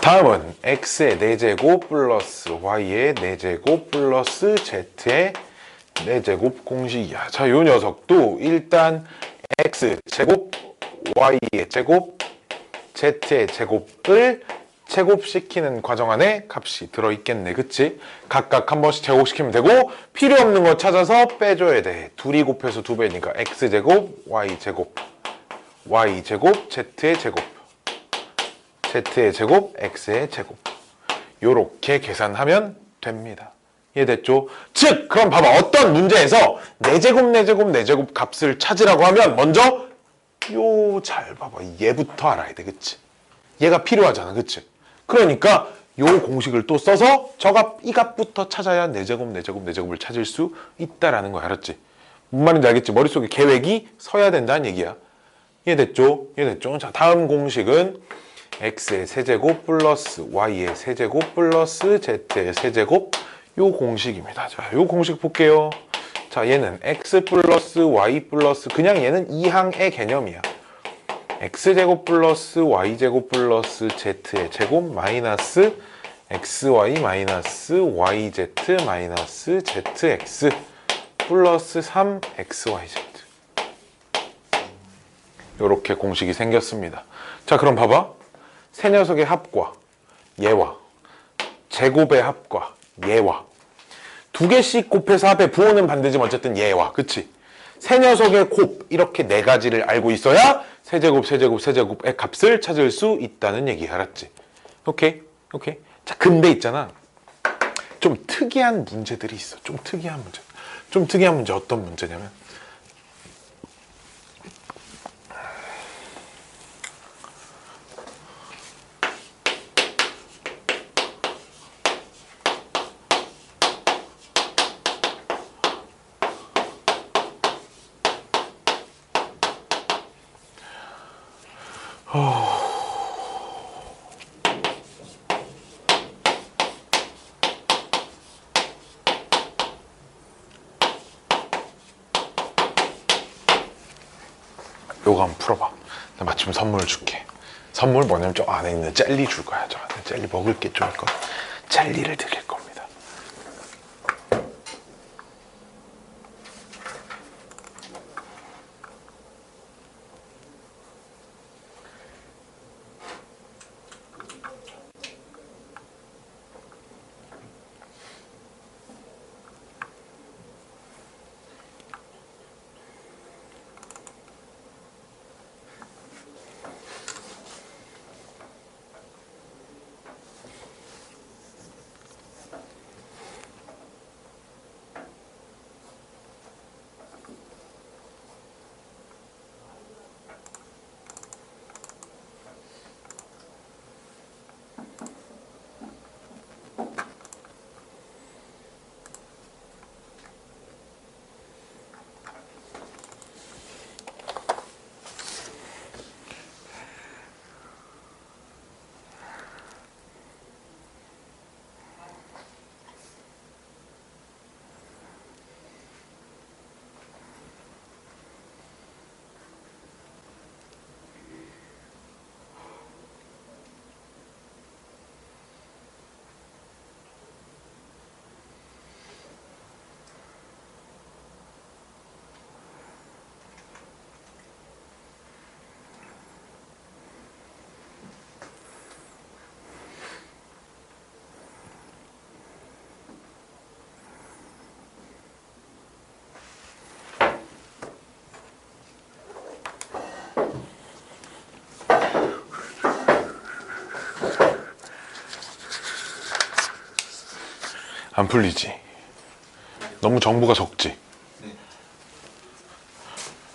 다음은 x의 4제곱 플러스 y의 4제곱 플러스 z의 4제곱 공식이야. 자, 요 녀석도 일단 x제곱 y의 제곱 z의 제곱을 제곱시키는 과정 안에 값이 들어있겠네. 그치? 각각 한 번씩 제곱시키면 되고 필요 없는 거 찾아서 빼줘야 돼. 둘이 곱해서 2배니까 x제곱 y제곱 y제곱 z의 제곱 z의 제곱 x의 제곱 요렇게 계산하면 됩니다. 이해됐죠? 즉 그럼 봐봐. 어떤 문제에서 4제곱 4제곱 4제곱 값을 찾으라고 하면 먼저 요 잘 봐봐. 얘부터 알아야 돼. 그치? 얘가 필요하잖아. 그치? 그러니까 요 공식을 또 써서 이 값부터 찾아야 4제곱 4제곱 4제곱을 찾을 수 있다라는 거야. 알았지? 뭔 말인지 알겠지? 머릿속에 계획이 서야 된다는 얘기야. 이해됐죠? 이해됐죠? 자, 다음 공식은 x의 세제곱 플러스 y의 세제곱 플러스 z의 세제곱 요 공식입니다. 자, 요 공식 볼게요. 자, 얘는 x 플러스 y 플러스 그냥 얘는 이항의 개념이야. x제곱 플러스 y제곱 플러스 z의 제곱 마이너스 xy 마이너스 yz 마이너스 zx 플러스 3xyz 요렇게 공식이 생겼습니다. 자, 그럼 봐봐. 세 녀석의 합과 얘와 제곱의 합과 얘와 두 개씩 곱해서 합해 부호는 반대지만 어쨌든 얘와 그치? 세 녀석의 곱 이렇게 네 가지를 알고 있어야 세제곱 세제곱 세제곱의 값을 찾을 수 있다는 얘기. 알았지? 오케이? 오케이? 자, 근데 있잖아 좀 특이한 문제들이 있어. 좀 특이한 문제 어떤 문제냐면 요거 한번 풀어봐. 나 마침 선물을 줄게. 선물 뭐냐면 저 안에 있는 젤리 줄 거야. 저 안에 젤리 먹을 게 좀 있거든. 젤리를 드릴 겁니다. 안 풀리지? 너무 정보가 적지? 네.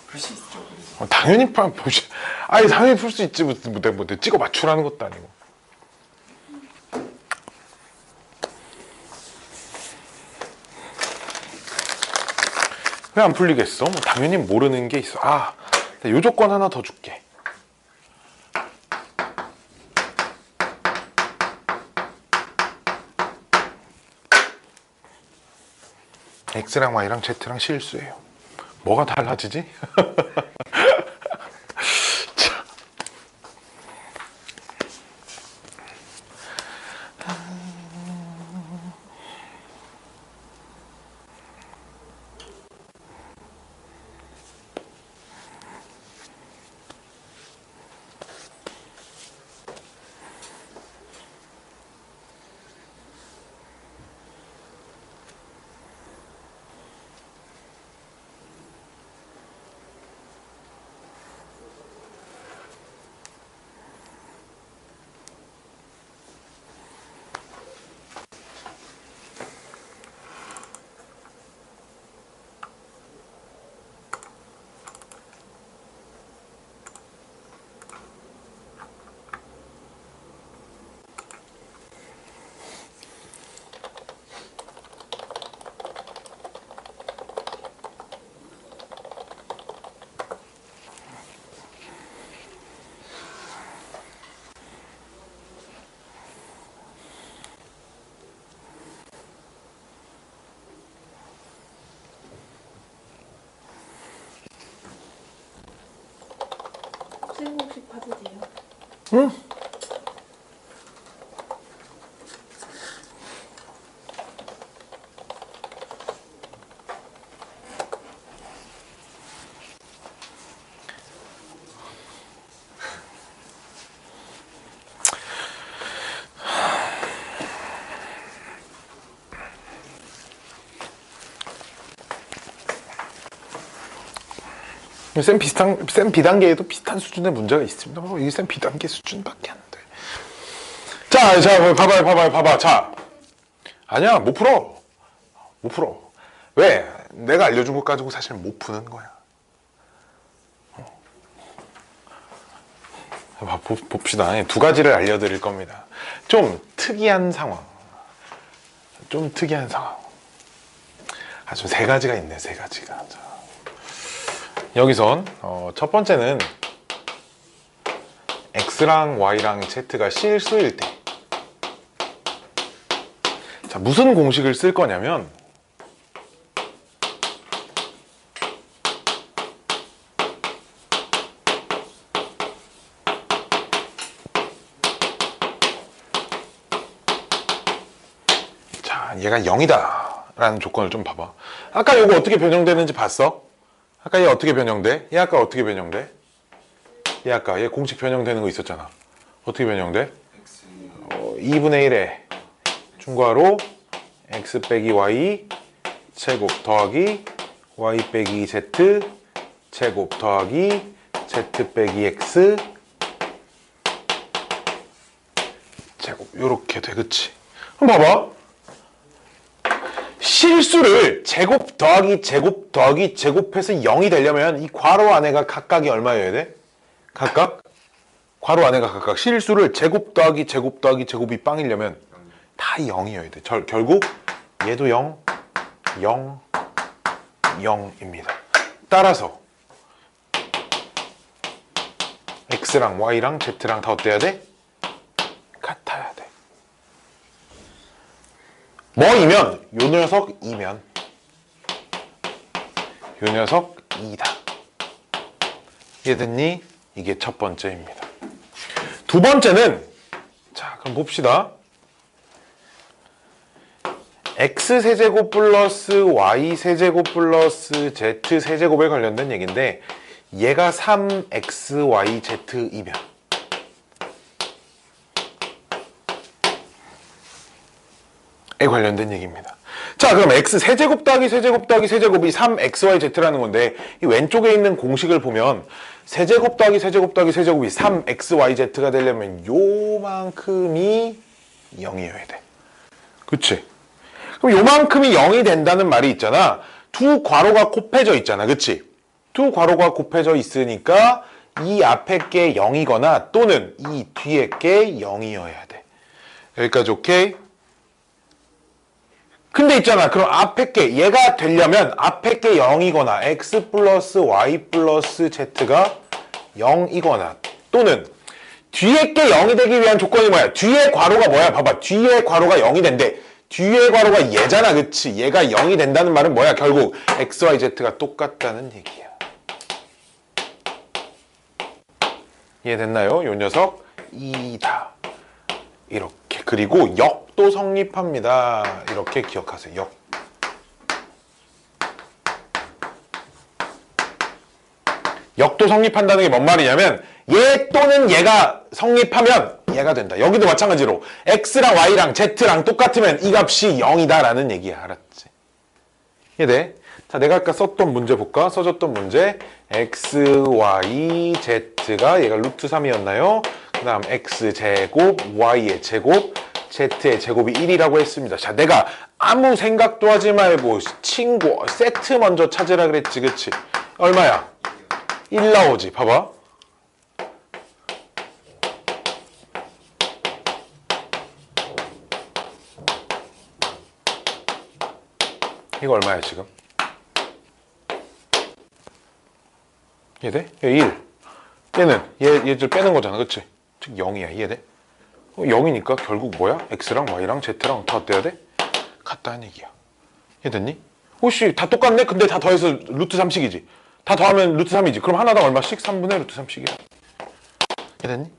풀 수 있죠. 그래서. 당연히 아니 당연히 풀 수 있지. 뭐 찍어 맞추라는 것도 아니고. 왜 안 풀리겠어? 뭐 당연히 모르는 게 있어. 아, 요 조건 하나 더 줄게. X랑 Y랑 Z랑 실수예요. 뭐가 달라지지? 자. 선생님 혹시 봐도 돼요? 응? 쌤 B단계에도 비슷한 수준의 문제가 있습니다. 이게 쌤 B단계 수준밖에 안 돼. 자, 봐봐. 자, 아니야, 못 풀어. 못 풀어. 왜? 내가 알려준 것 가지고 사실 못 푸는 거야. 봅시다. 두 가지를 알려드릴 겁니다. 좀 특이한 상황. 아주 세 가지가 있네, 세 가지가. 자. 여기선 첫 번째는 x랑 y랑 z가 실수일 때. 자, 무슨 공식을 쓸 거냐면 자, 얘가 0이다 라는 조건을 좀 봐봐. 아까 이거 어떻게 변형되는지 봤어? 아까 얘 어떻게 변형돼? 얘 아까 어떻게 변형돼? 얘 공식 변형되는 거 있었잖아. 어떻게 변형돼? X 2분의 1에 중괄호 x 빼기 y 제곱 더하기 y 빼기 z 제곱 더하기 z 빼기 x 제곱 요렇게 돼. 그치? 한번 봐봐. 실수를 제곱 더하기 제곱 더하기 제곱해서 0이 되려면 이 괄호 안에가 각각이 얼마여야 돼? 각각? 괄호 안에가 각각 실수를 제곱 더하기 제곱 더하기 제곱이 빵이려면 다 0이어야 돼. 결국 얘도 0, 0, 0입니다. 따라서 x랑 y랑 z랑 다 어때야 돼? 같아야 돼. 뭐이면 요 녀석 이면 요 녀석 이다. 이해됐니? 이게 첫 번째입니다. 두 번째는 자 그럼 봅시다. x세제곱 플러스 y세제곱 플러스 z세제곱에 관련된 얘기인데 얘가 3xyz이면 에 관련된 얘기입니다. 자 그럼 x 세제곱 더하기 세제곱 더하기 세제곱이 3xyz라는 건데 이 왼쪽에 있는 공식을 보면 세제곱 더하기 세제곱 더하기 세제곱이 3xyz가 되려면 요만큼이 0이어야 돼. 그치? 그럼 요만큼이 0이 된다는 말이 있잖아. 두 괄호가 곱해져 있잖아. 그치? 두 괄호가 곱해져 있으니까 이 앞에 게 0이거나 또는 이 뒤에 게 0이어야 돼. 여기까지 오케이? 근데 있잖아. 그럼 앞에 게 얘가 되려면 앞에 게 0이거나 x 플러스 y 플러스 z가 0이거나 또는 뒤에 게 0이 되기 위한 조건이 뭐야? 뒤에 괄호가 뭐야? 봐봐. 뒤에 괄호가 0이 된대. 뒤에 괄호가 얘잖아. 그치? 얘가 0이 된다는 말은 뭐야? 결국 x, y, z가 똑같다는 얘기야. 이해됐나요? 요 녀석 이다. 이렇게. 그리고 역도 성립합니다. 이렇게 기억하세요. 역. 역도 성립한다는 게 뭔 말이냐면 얘 또는 얘가 성립하면 얘가 된다. 여기도 마찬가지로 x랑 y랑 z랑 똑같으면 이 값이 0이다 라는 얘기야. 알았지? 이해돼? 자, 내가 아까 썼던 문제 볼까? 써줬던 문제 x, y, z가 얘가 루트 3이었나요? 그 다음 x제곱, y의 제곱, z의 제곱이 1이라고 했습니다. 자, 내가 아무 생각도 하지 말고 친구 세트 먼저 찾으라 그랬지. 그치? 얼마야? 1 나오지. 봐봐. 이거 얼마야 지금? 이해돼? 얘 1. 얘는 얘를 빼는 거잖아. 그치? 즉 0이야. 이해돼? 0이니까 결국 뭐야? x랑 y랑 z랑 다 어때야 돼? 같다는 얘기야. 이해됐니? 혹시 다 똑같네? 근데 다 더해서 루트 3씩이지. 다 더하면 루트 3이지. 그럼 하나당 얼마씩? 3분의 루트 3씩이야. 이해됐니?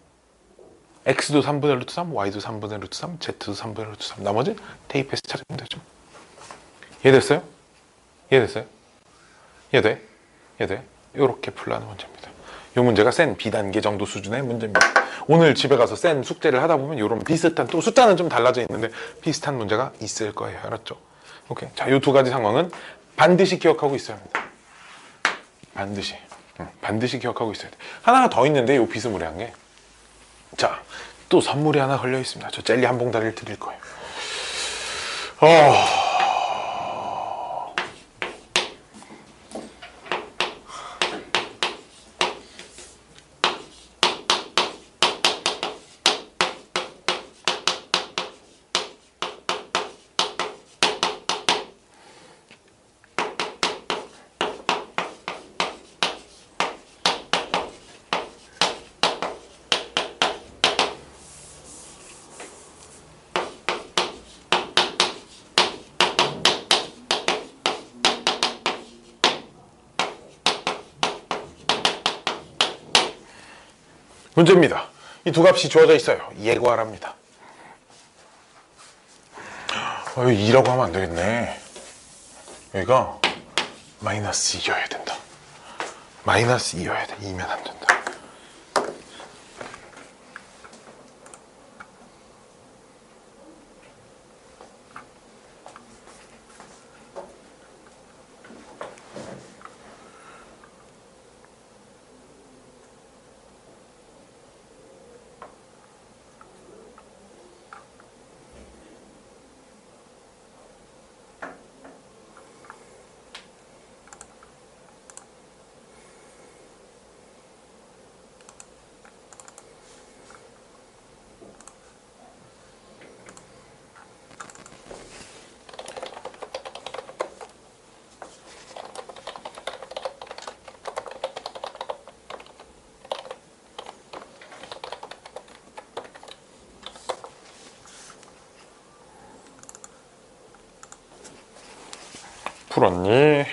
x도 3분의 루트 3, y도 3분의 루트 3, z도 3분의 루트 3. 나머지 대입해서 찾으면 되죠. 이해됐어요? 이해됐어요? 이해돼? 이해돼? 이렇게 풀라는 문제입니다. 이 문제가 센 B단계 정도 수준의 문제입니다. 오늘 집에 가서 센 숙제를 하다 보면 이런 비슷한, 또 숫자는 좀 달라져 있는데 비슷한 문제가 있을 거예요. 알았죠? 오케이. 자, 이 두 가지 상황은 반드시 기억하고 있어야 합니다. 반드시. 반드시 기억하고 있어야 돼. 하나가 더 있는데 이 비스무리한 게. 자, 또 선물이 하나 걸려 있습니다. 저 젤리 한 봉다리를 드릴 거예요. 문제입니다. 이 두 값이 주어져 있어요. 예구하랍니다. 여기 2라고 하면 안 되겠네. 여기가 마이너스 2여야 된다. 마이너스 2여야 돼. 2면 안 된다. 풀었니?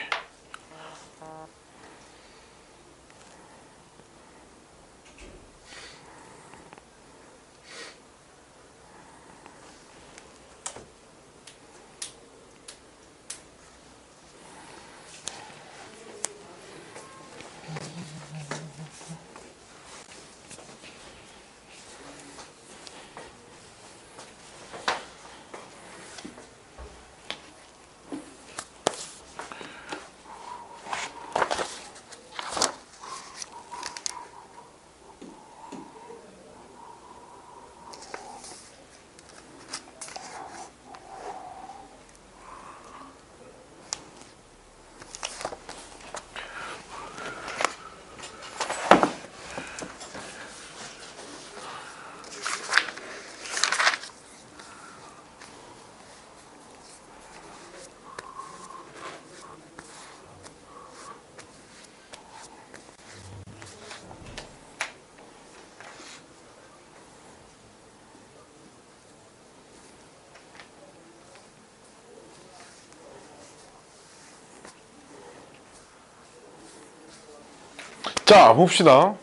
자, 봅시다.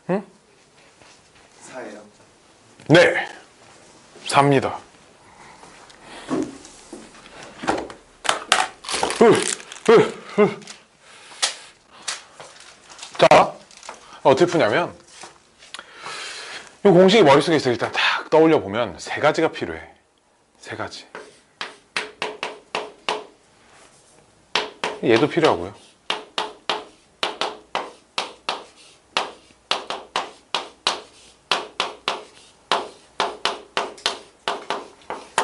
4예요. 네, 4입니다. 자, 어떻게 푸냐면 이 공식이 머릿속에 있어. 일단 딱 떠올려 보면 세 가지가 필요해. 세 가지. 얘도 필요하고요.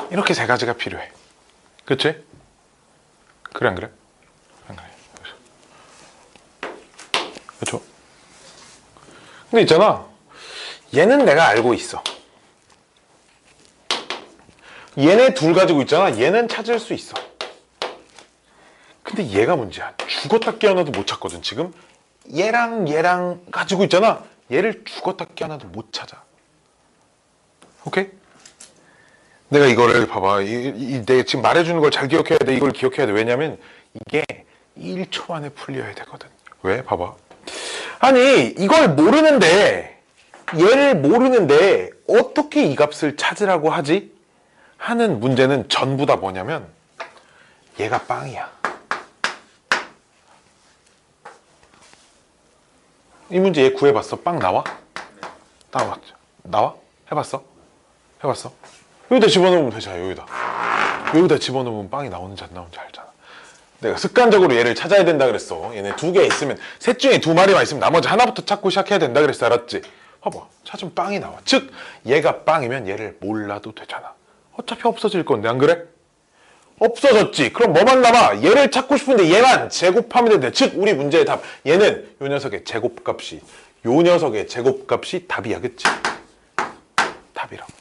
이렇게 세 가지가 필요해. 그치? 그래 안 그래? 안 그래. 그쵸? 근데 있잖아, 얘는 내가 알고 있어. 얘네 둘 가지고 있잖아. 얘는 찾을 수 있어. 근데 얘가 문제야. 죽었다 깨어나도 못 찾거든. 지금 얘랑 얘랑 가지고 있잖아. 얘를 죽었다 깨어나도 못 찾아. 오케이? 내가 이거를 봐봐. 내가 지금 말해주는 걸 잘 기억해야 돼. 이걸 기억해야 돼. 왜냐면 이게 1초 만에 풀려야 되거든. 왜? 봐봐. 아니, 이걸 모르는데, 얘를 모르는데 어떻게 이 값을 찾으라고 하지? 하는 문제는 전부 다 뭐냐면 얘가 빵이야. 이 문제 얘 구해봤어? 빵 나와? 나와? 나와? 해봤어? 해봤어? 여기다 집어넣으면 되잖아. 여기다 집어넣으면 빵이 나오는지 안 나오는지 알잖아. 내가 습관적으로 얘를 찾아야 된다 그랬어. 얘네 두 개 있으면, 셋 중에 두 마리만 있으면 나머지 하나부터 찾고 시작해야 된다 그랬어. 알았지? 봐봐, 찾으면 빵이 나와. 즉 얘가 빵이면 얘를 몰라도 되잖아. 어차피 없어질 건데, 안 그래? 없어졌지. 그럼 뭐만 남아? 얘를 찾고 싶은데 얘만 제곱하면 된대. 즉 우리 문제의 답, 얘는 요 녀석의 제곱값이 답이야. 그치? 답이라고.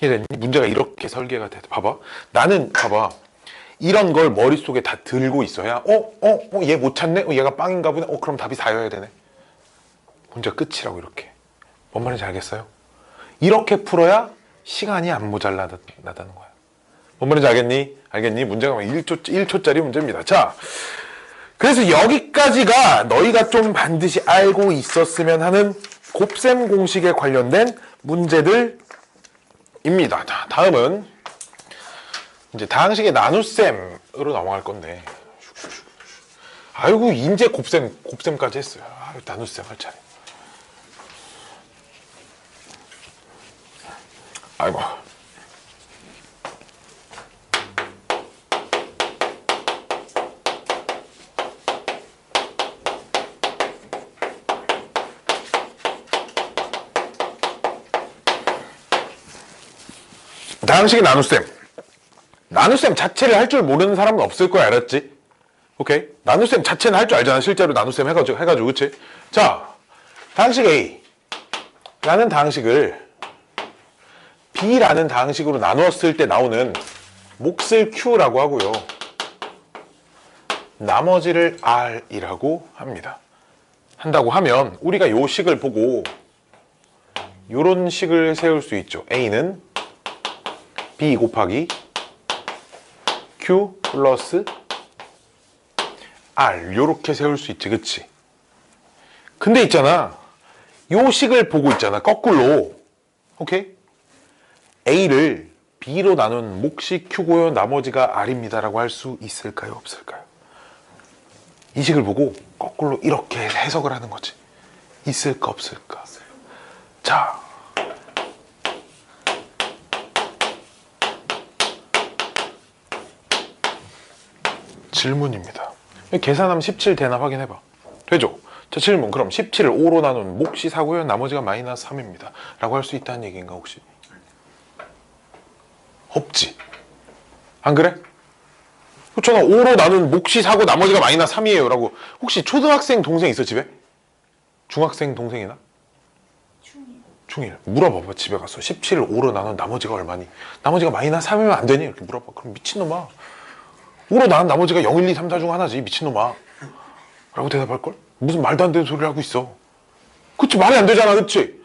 이해됐니? 문제가 이렇게 설계가 돼. 봐봐, 나는 봐봐, 이런 걸 머릿속에 다 들고 있어야 얘 못 찾네? 얘가 빵인가 보네? 그럼 답이 4여야 되네. 문제가 끝이라고. 이렇게. 뭔 말인지 알겠어요? 이렇게 풀어야 시간이 안 모자라다는 거야. 뭔 말인지 알겠니? 알겠니? 문제가 1초짜리 문제입니다. 자, 그래서 여기까지가 너희가 좀 반드시 알고 있었으면 하는 곱셈 공식에 관련된 문제들입니다. 자, 다음은 이제 다항식의 나눗셈으로 넘어갈 건데, 아이고 이제 곱셈까지 했어요. 아유, 나눗셈 할 차례. 아이고. 다항식의 나눗셈. 나눗셈 자체를 할 줄 모르는 사람은 없을 거야, 알았지? 오케이? 나눗셈 자체는 할 줄 알잖아. 실제로 나눗셈 해가지고, 그치? 자, 다항식 A. 라는 다항식을 B라는 다항식으로 나누었을 때 나오는 몫을 Q라고 하고요. 나머지를 R이라고 합니다. 한다고 하면 우리가 요 식을 보고 요런 식을 세울 수 있죠. A는 B 곱하기 Q 플러스 R 요렇게 세울 수 있지, 그치? 근데 있잖아, 요 식을 보고 있잖아, 거꾸로. 오케이? A를 B로 나눈 몫이 Q고요, 나머지가 R입니다 라고 할 수 있을까요, 없을까요? 이 식을 보고 거꾸로 이렇게 해석을 하는 거지. 있을까, 없을까? 자, 질문입니다. 계산하면 17 되나 확인해봐. 되죠? 자, 질문. 그럼 17을 5로 나눈 몫이 4고요, 나머지가 마이너스 3입니다 라고 할 수 있다는 얘기인가, 혹시? 없지. 안 그래? 그렇잖아. 5로 나눈 몫이 4고 나머지가 마이너스 3이에요 라고. 혹시 초등학생 동생 있어, 집에? 중학생 동생이나? 중1. 물어봐봐, 집에 가서. 17을 5로 나눈 나머지가 얼마니? 나머지가 마이너스 3이면 안 되니? 이렇게 물어봐. 그럼 미친놈아, 5로 나눈 나머지가 0, 1, 2, 3, 4 중 하나지, 미친놈아 라고 대답할걸? 무슨 말도 안 되는 소리를 하고 있어. 그치? 말이 안 되잖아, 그치?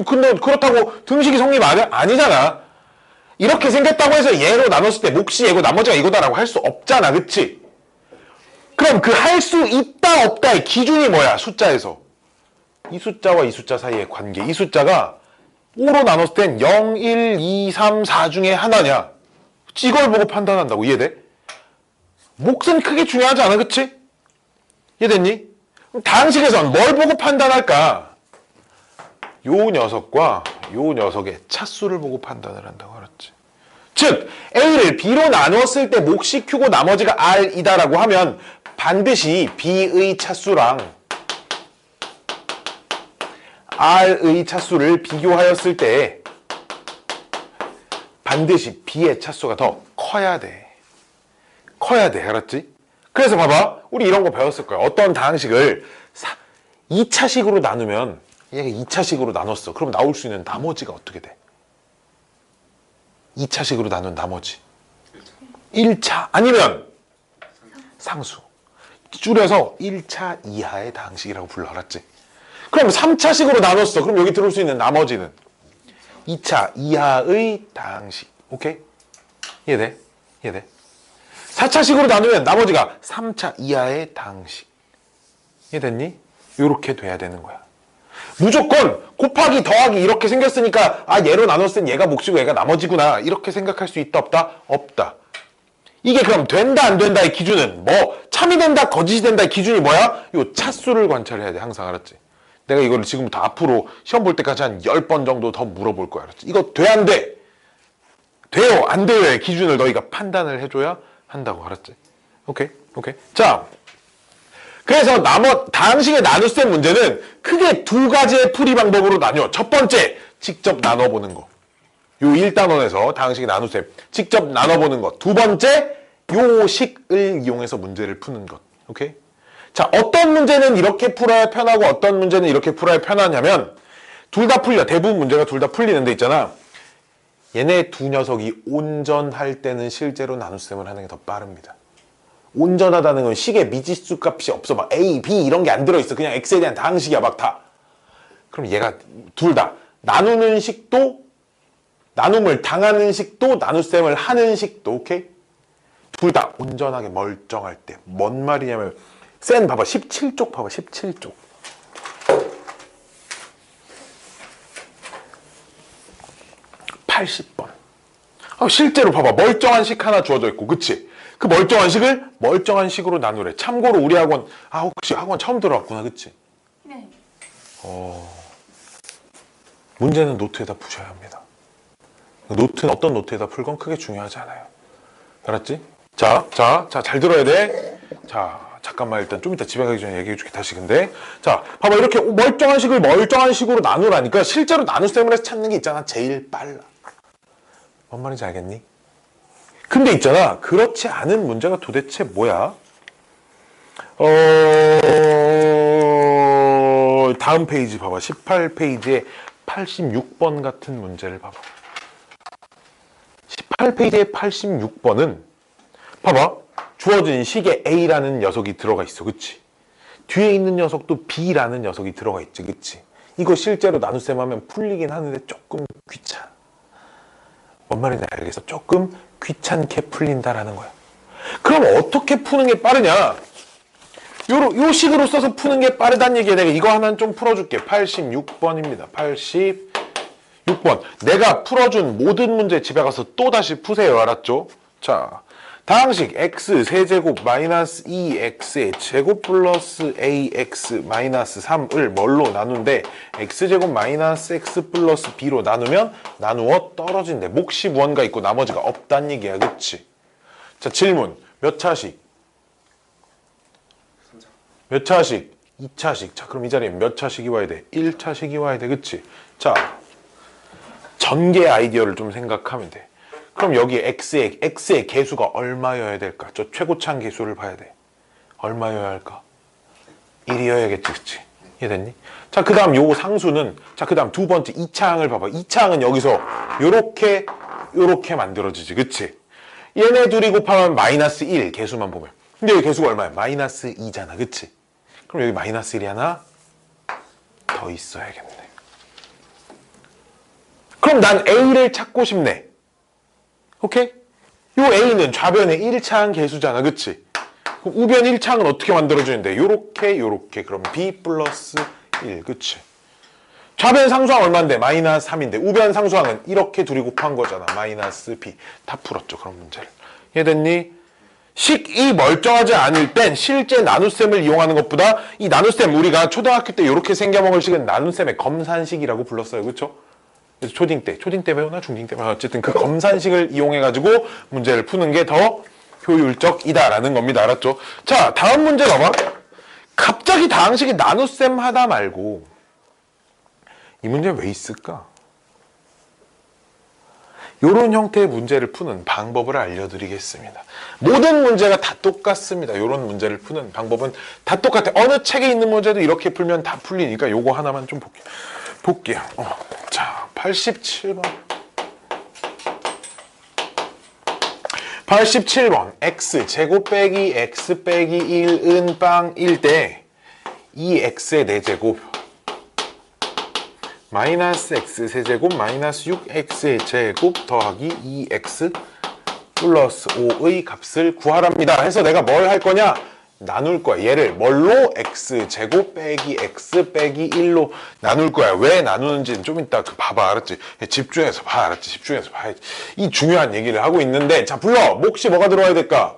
근데 그렇다고 등식이 성립 아니잖아. 이렇게 생겼다고 해서 얘로 나눴을 때 몫이 얘고 나머지가 이거다라고 할 수 없잖아, 그치? 그럼 그 할 수 있다 없다의 기준이 뭐야, 숫자에서? 이 숫자와 이 숫자 사이의 관계. 이 숫자가 5로 나눴을 땐 0, 1, 2, 3, 4 중에 하나냐, 이걸 보고 판단한다고. 이해돼? 몫은 크게 중요하지 않아, 그치? 이해됐니? 그럼 다항식에선 뭘 보고 판단할까? 요 녀석과 요 녀석의 차수를 보고 판단을 한다고 알았지? 즉, A를 B로 나누었을 때 몫이 Q고 나머지가 R이다라고 하면 반드시 B의 차수랑 R의 차수를 비교하였을 때 반드시 B의 차수가 더 커야 돼. 커야 돼, 알았지? 그래서 봐봐, 우리 이런 거 배웠을 거야. 어떤 다항식을 2차식으로 나누면, 얘가 2차식으로 나눴어. 그럼 나올 수 있는 나머지가 어떻게 돼? 2차식으로 나눈 나머지 1차 아니면 상수. 줄여서 1차 이하의 다항식이라고 불러, 알았지? 그럼 3차식으로 나눴어. 그럼 여기 들어올 수 있는 나머지는 2차 이하의 다항식. 오케이? 이해돼? 이해돼? 4차식으로 나누면 나머지가 3차 이하의 다항식. 이해됐니? 이렇게 돼야 되는 거야. 무조건 곱하기 더하기 이렇게 생겼으니까 아, 얘로 나눴을 땐 얘가 몫이고 얘가 나머지구나 이렇게 생각할 수 있다 없다? 없다. 이게 그럼 된다 안 된다의 기준은 뭐 참이 된다 거짓이 된다의 기준이 뭐야? 요 차수를 관찰해야 돼. 항상, 알았지? 내가 이거를 지금부터 앞으로 시험 볼 때까지 한 10번 정도 더 물어볼 거야, 알았지? 이거 돼 안 돼? 돼요 안 돼요의 기준을 너희가 판단을 해줘야 한다고, 알았지? 오케이? 오케이? 자, 그래서 다항식의 나눗셈 문제는 크게 두 가지의 풀이 방법으로 나뉘어. 첫 번째, 직접 나눠보는 거. 요 1단원에서 다항식의 나눗셈 직접 나눠보는 것. 두 번째, 요 식을 이용해서 문제를 푸는 것. 오케이? 자, 어떤 문제는 이렇게 풀어야 편하고 어떤 문제는 이렇게 풀어야 편하냐면 둘 다 풀려. 대부분 문제가 둘 다 풀리는데 있잖아. 얘네 두 녀석이 온전할 때는 실제로 나눗셈을 하는 게 더 빠릅니다. 온전하다는 건 식에 미지수 값이 없어. 막 A, B 이런 게 안 들어있어. 그냥 X에 대한 다항식이야, 막 다. 그럼 얘가 둘 다 나누는 식도, 나눔을 당하는 식도, 나눗셈을 하는 식도, 오케이? 둘 다 온전하게 멀쩡할 때. 뭔 말이냐면 센 봐봐. 17쪽 봐봐. 17쪽. 80번. 실제로 봐봐. 멀쩡한 식 하나 주어져 있고, 그치? 그 멀쩡한 식을 멀쩡한 식으로 나누래. 참고로 우리 학원, 혹시 학원 처음 들어왔구나, 그치? 네. 문제는 노트에다 푸셔야 합니다. 노트는 어떤 노트에다 풀건 크게 중요하지 않아요. 알았지? 자, 잘 들어야 돼. 자, 잠깐만 일단 좀 이따 집에 가기 전에 얘기해 줄게 다시 근데. 자, 봐봐. 이렇게 멀쩡한 식을 멀쩡한 식으로 나누라니까 실제로 나눗셈을 해서 찾는 게 있잖아. 제일 빨라. 뭔 말인지 알겠니? 근데 있잖아. 그렇지 않은 문제가 도대체 뭐야? 다음 페이지 봐봐. 18페이지에 86번 같은 문제를 봐봐. 18페이지의 86번은 봐봐. 주어진 식에 A라는 녀석이 들어가 있어. 그치? 뒤에 있는 녀석도 B라는 녀석이 들어가 있지. 그치? 이거 실제로 나눗셈 하면 풀리긴 하는데 조금 귀찮아. 뭔 말인지 알겠어? 조금 귀찮게 풀린다라는 거야. 그럼 어떻게 푸는 게 빠르냐? 요 식으로 써서 푸는 게 빠르다는 얘기야. 내가 이거 하나는 좀 풀어줄게. 86번입니다. 86번. 내가 풀어준 모든 문제 집에 가서 또 다시 푸세요. 알았죠? 자, 다항식 x 세제곱 마이너스 2x의 제곱 플러스 ax 마이너스 3을 뭘로 나눈데 x제곱 마이너스 x 플러스 b로 나누면 나누어 떨어진대. 몫이 무언가 있고 나머지가 없단 얘기야. 그치? 자, 질문. 몇 차식? 몇 차식? 2차식. 자, 그럼 이 자리에 몇 차식이 와야 돼? 1차식이 와야 돼. 그치? 자, 전개 아이디어를 좀 생각하면 돼. 그럼 여기 x의 개수가 얼마여야 될까? 저 최고차항 개수를 봐야 돼. 얼마여야 할까? 1이어야겠지, 그치? 이해됐니? 자, 그 다음 요 상수는, 자, 그 다음 두 번째 2차항을 봐봐. 2차항은 여기서 요렇게 만들어지지, 그치? 얘네 둘이 곱하면 마이너스 1 개수만 보면. 근데 여기 개수가 얼마야? 마이너스 2잖아, 그치? 그럼 여기 마이너스 1이 하나 더 있어야겠네. 그럼 난 A를 찾고 싶네. 오케이? 요 A는 좌변의 1차항 개수잖아. 그치? 그럼 우변 1차항은 어떻게 만들어주는데? 요렇게. 그럼 B 플러스 1. 그치? 좌변 상수항 얼마인데? 마이너스 3인데. 우변 상수항은 이렇게 둘이 곱한 거잖아. 마이너스 B. 다 풀었죠. 그런 문제를. 이해됐니? 식이 멀쩡하지 않을 땐 실제 나눗셈을 이용하는 것보다 이 나눗셈 우리가 초등학교 때 이렇게 생겨먹을 식은 나눗셈의 검산식이라고 불렀어요. 그쵸? 그래서 초딩 때 배우나 중딩 때 배우나 어쨌든 그 검산식을 이용해가지고 문제를 푸는 게 더 효율적이다라는 겁니다. 알았죠? 자, 다음 문제 봐봐. 갑자기 다항식이 나눗셈 하다 말고 이 문제 왜 있을까? 이런 형태의 문제를 푸는 방법을 알려드리겠습니다. 모든 문제가 다 똑같습니다. 이런 문제를 푸는 방법은 다 똑같아. 어느 책에 있는 문제도 이렇게 풀면 다 풀리니까 요거 하나만 좀 볼게요. 자, 87번. 87번. x 제곱 빼기 x 빼기 1은 빵 1 대 2x의 4제곱 마이너스 x 세제곱 마이너스 6x의 제곱 더하기 2x 플러스 5의 값을 구하랍니다. 해서 내가 뭘 할 거냐? 나눌 거야. 얘를 뭘로? x제곱 빼기 x 빼기 1로 나눌 거야. 왜 나누는지는 좀 이따 봐봐. 알았지? 집중해서 봐. 알았지? 집중해서 봐야지. 이 중요한 얘기를 하고 있는데 자, 불러. 몫이 뭐가 들어와야 될까?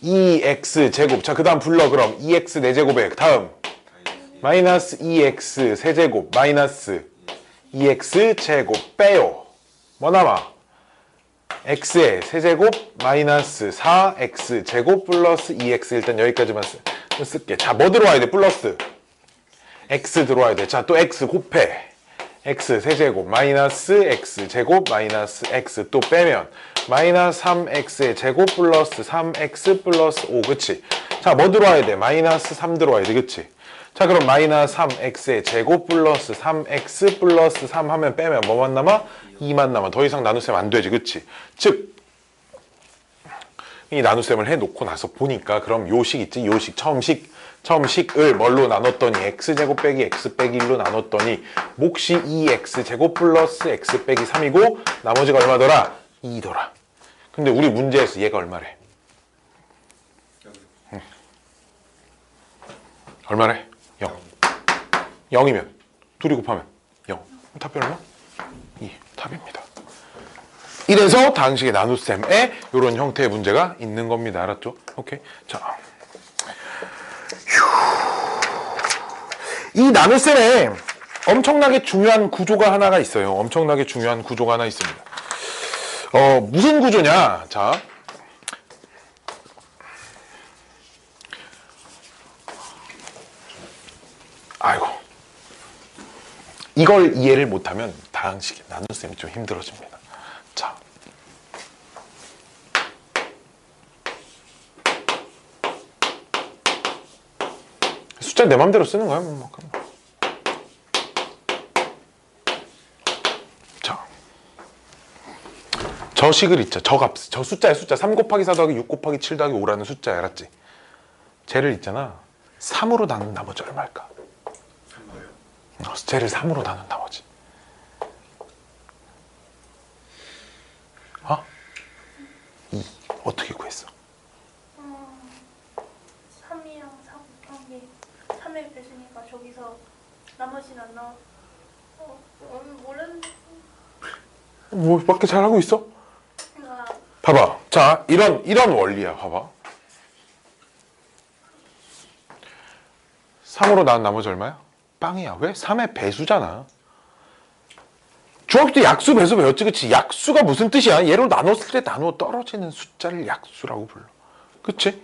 2x제곱. 자, 그 다음 불러. 그럼 2x 4제곱에 다음 마이너스 2x 세제곱 마이너스 2x 제곱 빼요. 뭐 남아? x의 세제곱 마이너스 4x 제곱 플러스 2x. 일단 여기까지만 쓸게. 자, 뭐 들어와야 돼? 플러스 x 들어와야 돼. 자, 또 x 곱해. x 세제곱 마이너스 x 제곱 마이너스 x 또 빼면 마이너스 3x의 제곱 플러스 3x 플러스 5. 그치? 자, 뭐 들어와야 돼? 마이너스 3 들어와야 돼. 그치? 자, 그럼 마이너스 3x의 제곱 플러스 3x 플러스 3 하면 빼면 뭐만 남아? 2만 남아. 더 이상 나눗셈 안 되지. 그치? 즉, 이 나눗셈을 해놓고 나서 보니까 그럼 요식 있지? 요식, 처음식을 뭘로 나눴더니 x제곱 빼기 x 빼기 1로 나눴더니 몫이 2x제곱 플러스 x 빼기 3이고 나머지가 얼마더라? 2더라. 근데 우리 문제에서 얘가 얼마래? 얼마래? 0. 0이면 둘이 곱하면 0. 답이 얼마? 2. 답입니다. 이래서 다항식의 나눗셈에 이런 형태의 문제가 있는 겁니다. 알았죠? 오케이. 자, 이 나눗셈에 엄청나게 중요한 구조가 하나가 있어요. 엄청나게 중요한 구조가 하나 있습니다. 무슨 구조냐? 자, 아이고, 이걸 이해를 못하면 다항식의 나눗셈이 좀 힘들어집니다. 자, 숫자 내 맘대로 쓰는 거야. 뭐. 자, 저 식을 있죠. 저 값, 저 숫자의 숫자 3 곱하기 4 더하기 6 곱하기 7 더하기 5라는 숫자야. 알았지? 쟤를 있잖아. 3으로 나눈 나머지 얼마일까? 쟤를 3으로 나눈 나머지. 어? 2. 어떻게 구했어? 3이랑 4 곱하기 3의 배수니까 저기서 나머지는 안 나와. 모르는. 뭐 밖에 잘하고 있어? 그러니까 봐봐. 자, 이런 원리야. 봐봐. 3으로 나눈 나머지 얼마야? 빵이야. 왜? 3의 배수잖아. 중학교 때 약수 배수 배웠지, 그치? 약수가 무슨 뜻이야? 얘로 나눴을 때 나누어 떨어지는 숫자를 약수라고 불러. 그치?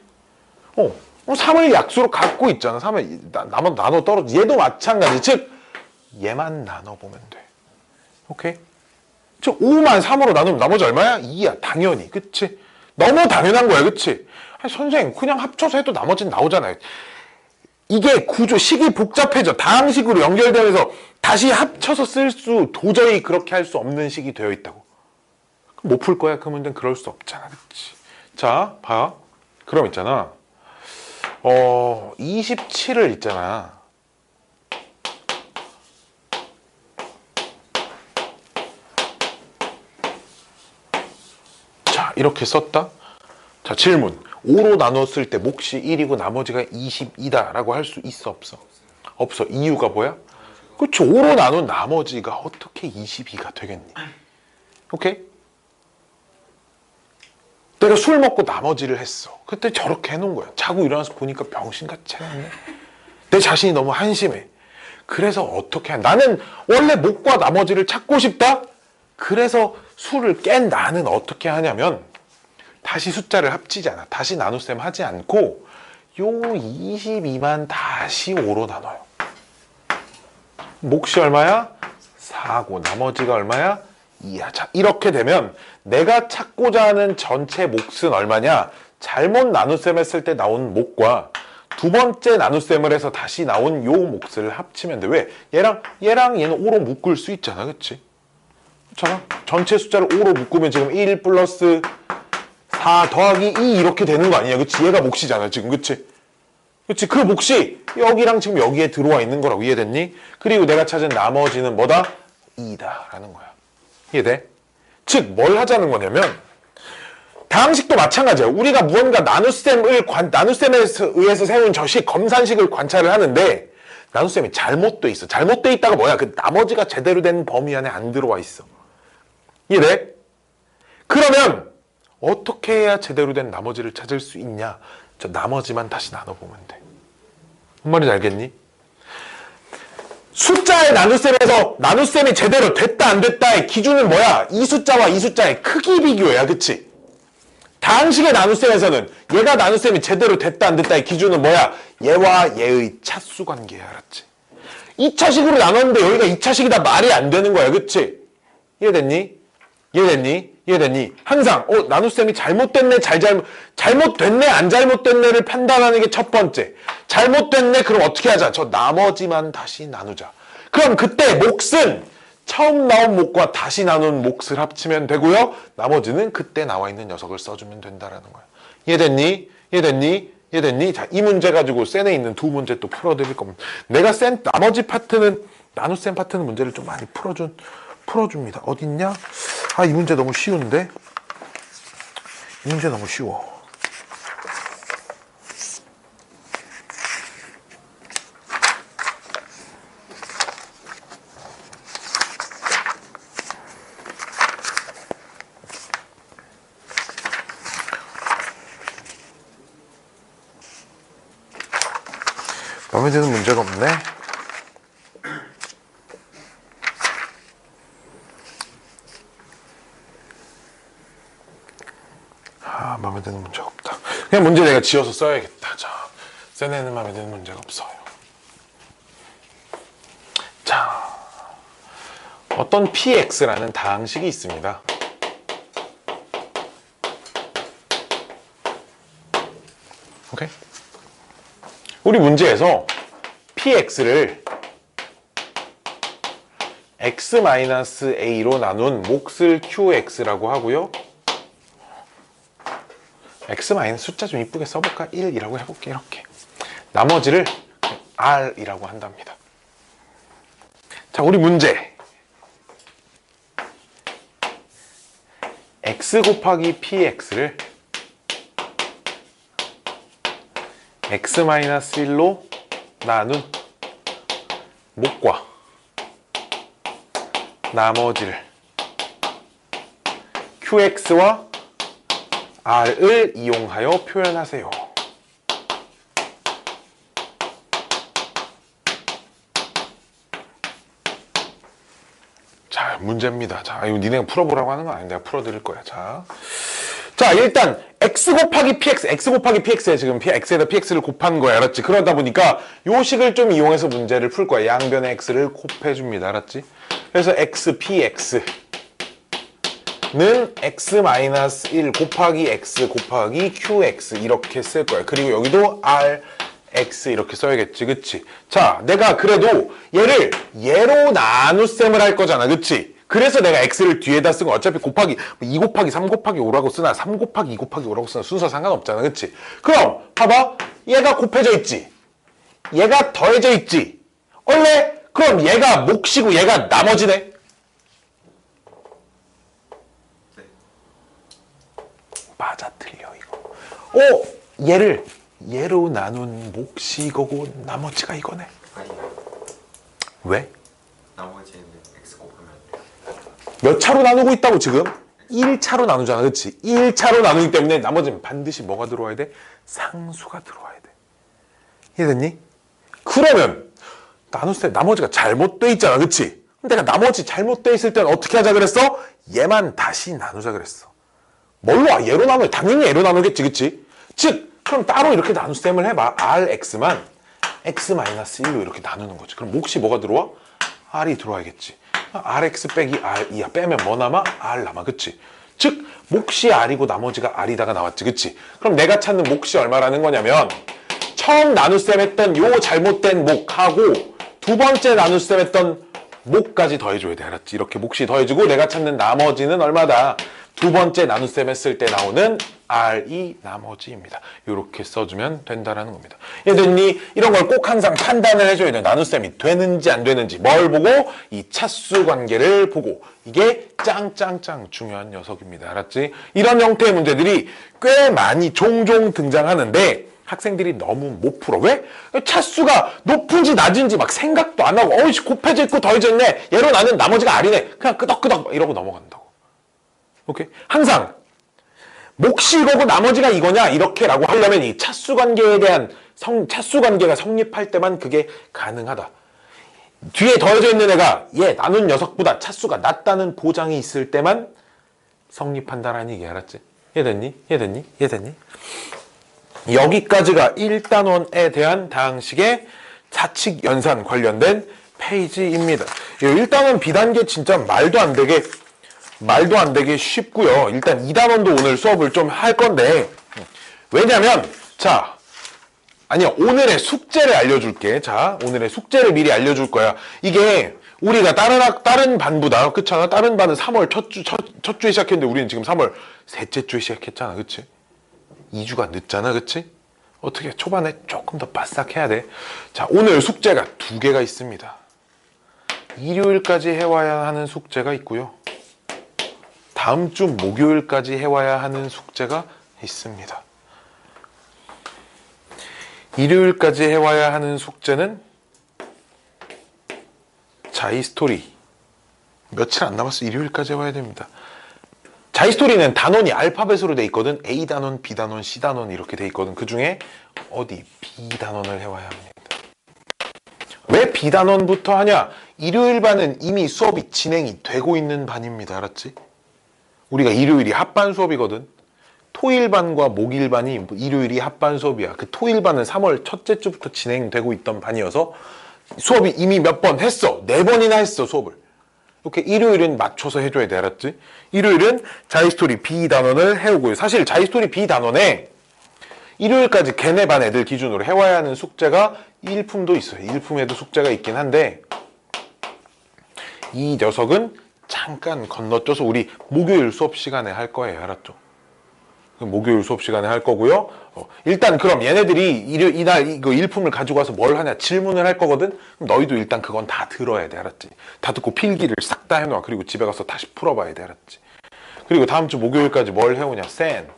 3을 약수로 갖고 있잖아. 3을 나눠 떨어져. 얘도 마찬가지. 즉, 얘만 나눠보면 돼. 오케이? 즉, 5만 3으로 나누면 나머지 얼마야? 2야. 당연히. 그치? 너무 당연한 거야. 그치? 아니, 선생님, 그냥 합쳐서 해도 나머지는 나오잖아요. 이게 구조, 식이 복잡해져. 다항식으로 연결되면서 다시 합쳐서 쓸 수, 도저히 그렇게 할 수 없는 식이 되어 있다고. 그럼 못 풀 거야? 그 문제는 그럴 수 없잖아. 그치? 자, 봐. 그럼 있잖아. 27을 있잖아. 자, 이렇게 썼다. 자, 질문. 5로 나눴을 때 몫이 1이고 나머지가 22다 라고 할 수 있어? 없어? 없어. 이유가 뭐야? 그치, 5로 나눈 나머지가 어떻게 22가 되겠니? 오케이? 내가 술 먹고 나머지를 했어. 그때 저렇게 해놓은 거야. 자고 일어나서 보니까 병신같이 해놨네. 내 자신이 너무 한심해. 그래서 어떻게 나는 원래 몫과 나머지를 찾고 싶다? 그래서 술을 깬 나는 어떻게 하냐면 다시 숫자를 합치지 않아. 다시 나눗셈 하지 않고 요 22만 다시 5로 나눠요. 몫이 얼마야? 4고 나머지가 얼마야? 2야. 자, 이렇게 되면 내가 찾고자 하는 전체 몫은 얼마냐? 잘못 나눗셈 했을 때 나온 몫과 두 번째 나눗셈을 해서 다시 나온 요 몫을 합치면 돼. 왜? 얘랑 얘는 5로 묶을 수 있잖아. 그치? 그렇잖아. 전체 숫자를 5로 묶으면 지금 1 플러스 4 더하기 2 이렇게 되는 거 아니야. 그치? 얘가 몫이잖아. 지금. 그치? 그치? 그 몫이 여기랑 지금 여기에 들어와 있는 거라고. 이해됐니? 그리고 내가 찾은 나머지는 뭐다? 2다 라는 거야. 이해돼? 즉, 뭘 하자는 거냐면 다항식도 마찬가지야. 우리가 무언가 나눗셈에 의해서 세운 저식, 검산식을 관찰을 하는데 나눗셈이 잘못돼 있어. 잘못돼 있다가 뭐야? 그 나머지가 제대로 된 범위 안에 안 들어와 있어. 이해돼? 그러면 어떻게 해야 제대로 된 나머지를 찾을 수 있냐? 저 나머지만 다시 나눠보면 돼. 뭔 말인지 알겠니? 숫자의 나눗셈에서 나눗셈이 제대로 됐다 안 됐다의 기준은 뭐야? 이 숫자와 이 숫자의 크기 비교야. 그치? 다항식의 나눗셈에서는 얘가 나눗셈이 제대로 됐다 안 됐다의 기준은 뭐야? 얘와 얘의 차수 관계야. 알았지? 2차식으로 나눴는데 여기가 2차식이다 말이 안 되는 거야. 그치? 이해됐니? 이해됐니? 이해됐니? 항상 나눗셈이 잘못됐네, 잘못됐네, 안 잘못됐네를 판단하는 게 첫 번째. 잘못됐네, 그럼 어떻게 하자? 저 나머지만 다시 나누자. 그럼 그때 몫은 처음 나온 몫과 다시 나눈 몫을 합치면 되고요. 나머지는 그때 나와 있는 녀석을 써주면 된다라는 거야. 이해됐니? 이해됐니? 이해됐니? 자, 이 문제 가지고 센에 있는 두 문제 또 풀어드릴 겁니다. 내가 나머지 파트는, 나눗셈 파트는 문제를 좀 많이 풀어줍니다. 어딨냐? 아, 이 문제 너무 쉬운데? 이 문제 너무 쉬워. 마음에 드는 문제가 없네. 마음에 드는 문제가 없다. 그냥 문제 내가 지어서 써야겠다. 자, 쌤에는 마음에 드는 문제가 없어요. 자, 어떤 px라는 다항식이 있습니다. 오케이? 우리 문제에서 px를 x-a로 나눈 몫을 qx라고 하고요. x- 숫자 좀 이쁘게 써볼까? 1이라고 해볼게. 이렇게 나머지를 r이라고 한답니다. 자, 우리 문제 x 곱하기 px를 x-1로 나눈 몫과 나머지를 qx와 r을 이용하여 표현하세요. 자, 문제입니다. 자, 이거 니네가 풀어보라고 하는 건 아닌데 내가 풀어드릴 거야. 자, 일단 x 곱하기 px, x 곱하기 px에 지금 x에다 px를 곱한 거야. 알았지? 그러다 보니까 요 식을 좀 이용해서 문제를 풀 거야. 양변에 x를 곱해줍니다. 알았지? 그래서 x px 는 x-1 곱하기 x 곱하기 qx 이렇게 쓸 거야. 그리고 여기도 rx 이렇게 써야겠지. 그치? 자, 내가 그래도 얘를 얘로 나눗셈을 할 거잖아. 그치? 그래서 내가 x를 뒤에다 쓴 거 어차피 곱하기 2 곱하기 3 곱하기 5라고 쓰나 3 곱하기 2 곱하기 5라고 쓰나 순서 상관없잖아. 그치? 그럼 봐봐. 얘가 곱해져 있지. 얘가 더해져 있지. 원래 그럼 얘가 몫이고 얘가 나머지네. 맞아, 틀려 이거. 얘를 얘로 나눈 몫이 이거고 나머지가 이거네. 아니요. 왜? 나머지는 x 곱하면 몇 차로 나누고 있다고 지금? 1차로 나누잖아. 그치? 1차로 나누기 때문에 나머지는 반드시 뭐가 들어와야 돼? 상수가 들어와야 돼. 이해됐니? 그러면 나눗셈 나머지가 잘못돼 있잖아. 그치? 내가 나머지 잘못돼 있을 때는 어떻게 하자 그랬어? 얘만 다시 나누자 그랬어. 뭘로? 얘로 나누 당연히 얘로 나누겠지. 그치? 즉 그럼 따로 이렇게 나눗셈을 해봐. rx만 x-1로 이렇게 나누는 거지. 그럼 몫이 뭐가 들어와? r이 들어와야겠지. rx 빼기 r2야. 빼면 뭐 남아? r 남아. 그치? 즉 몫이 r이고 나머지가 r이다가 나왔지. 그치? 그럼 내가 찾는 몫이 얼마라는 거냐면 처음 나눗셈 했던 요 잘못된 몫하고 두 번째 나눗셈 했던 몫까지 더해줘야 돼. 알았지? 이렇게 몫이 더해지고 내가 찾는 나머지는 얼마다? 두 번째 나눗셈 했을 때 나오는 r이 나머지입니다. 이렇게 써주면 된다라는 겁니다. 얘들이 이런 걸 꼭 항상 판단을 해줘야 돼요. 나눗셈이 되는지 안 되는지. 뭘 보고? 이 차수 관계를 보고. 이게 짱짱짱 중요한 녀석입니다. 알았지? 이런 형태의 문제들이 꽤 많이 종종 등장하는데 학생들이 너무 못 풀어. 왜? 차수가 높은지 낮은지 막 생각도 안 하고 어이씨 곱해져 있고 더해져 있네. 얘로 나는 나머지가 r이네. 그냥 끄덕끄덕 이러고 넘어간다고. 오케이? 항상 몫이 이거고 나머지가 이거냐 이렇게라고 하려면 이 차수 관계에 대한 차수 관계가 성립할 때만 그게 가능하다. 뒤에 더해져 있는 애가 얘 나눈 녀석보다 차수가 낮다는 보장이 있을 때만 성립한다라는 얘기. 알았지? 이해됐니? 이해됐니? 이해됐니? 여기까지가 1단원에 대한 다항식의 사칙 연산 관련된 페이지입니다. 1단원 비단계 진짜 말도 안 되게 쉽고요. 일단 2단원도 오늘 수업을 좀 할 건데 왜냐면 자 아니야 오늘의 숙제를 알려줄게. 자 오늘의 숙제를 미리 알려줄 거야. 이게 우리가 다른 반보다 그렇잖아. 다른 반은 3월 첫 주에 시작했는데 우리는 지금 3월 셋째 주에 시작했잖아. 그치? 2주가 늦잖아. 그치? 어떻게 초반에 조금 더 바싹 해야 돼. 자 오늘 숙제가 2개가 있습니다. 일요일까지 해와야 하는 숙제가 있고요. 다음 주 목요일까지 해와야 하는 숙제가 있습니다. 일요일까지 해와야 하는 숙제는 자이스토리. 며칠 안 남았어. 일요일까지 해와야 됩니다. 자이스토리는 단원이 알파벳으로 돼 있거든. A단원, B단원, C단원 이렇게 돼 있거든. 그 중에 어디? B단원을 해와야 합니다. 왜 비단원부터 하냐? 일요일 반은 이미 수업이 진행이 되고 있는 반입니다. 알았지? 우리가 일요일이 합반 수업이거든. 토일 반과 목일 반이 일요일이 합반 수업이야. 그 토일 반은 3월 첫째 주부터 진행되고 있던 반이어서 수업이 이미 몇 번 했어. 4번이나 했어, 수업을. 이렇게 일요일은 맞춰서 해줘야 돼. 알았지? 일요일은 자이스토리 B 단원을 해오고요. 사실 자이스토리 B 단원에 일요일까지 걔네 반 애들 기준으로 해와야 하는 숙제가 1품도 있어요. 1품에도 숙제가 있긴 한데 이 녀석은 잠깐 건너뛰어서 우리 목요일 수업 시간에 할 거예요. 알았죠? 목요일 수업 시간에 할 거고요. 일단 그럼 얘네들이 이날 이거 일품을 가지고 와서 뭘 하냐 질문을 할 거거든. 그럼 너희도 일단 그건 다 들어야 돼. 알았지? 다 듣고 필기를 싹 다 해놔. 그리고 집에 가서 다시 풀어봐야 돼. 알았지? 그리고 다음 주 목요일까지 뭘 해오냐? 센.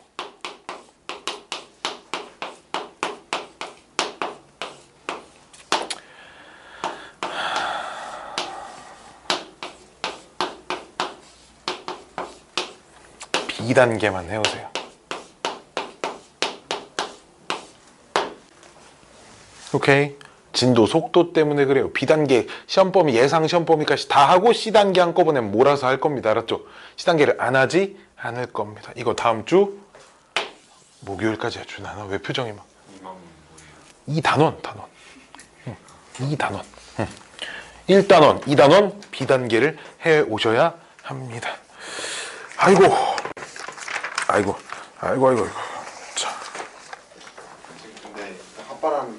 B단계만 해오세요. 오케이. 진도 속도 때문에 그래요. B단계 시험 범위 예상 시험 범위까지 다 하고 C단계 한꺼번에 몰아서 할 겁니다. 알았죠? C단계를 안 하지 않을 겁니다. 이거 다음 주 목요일까지 해줘. 나는 왜 표정이 막 이 단원 이 단원 1단원 2단원 B단계를 해 오셔야 합니다. 아이고 자 근데 합발하는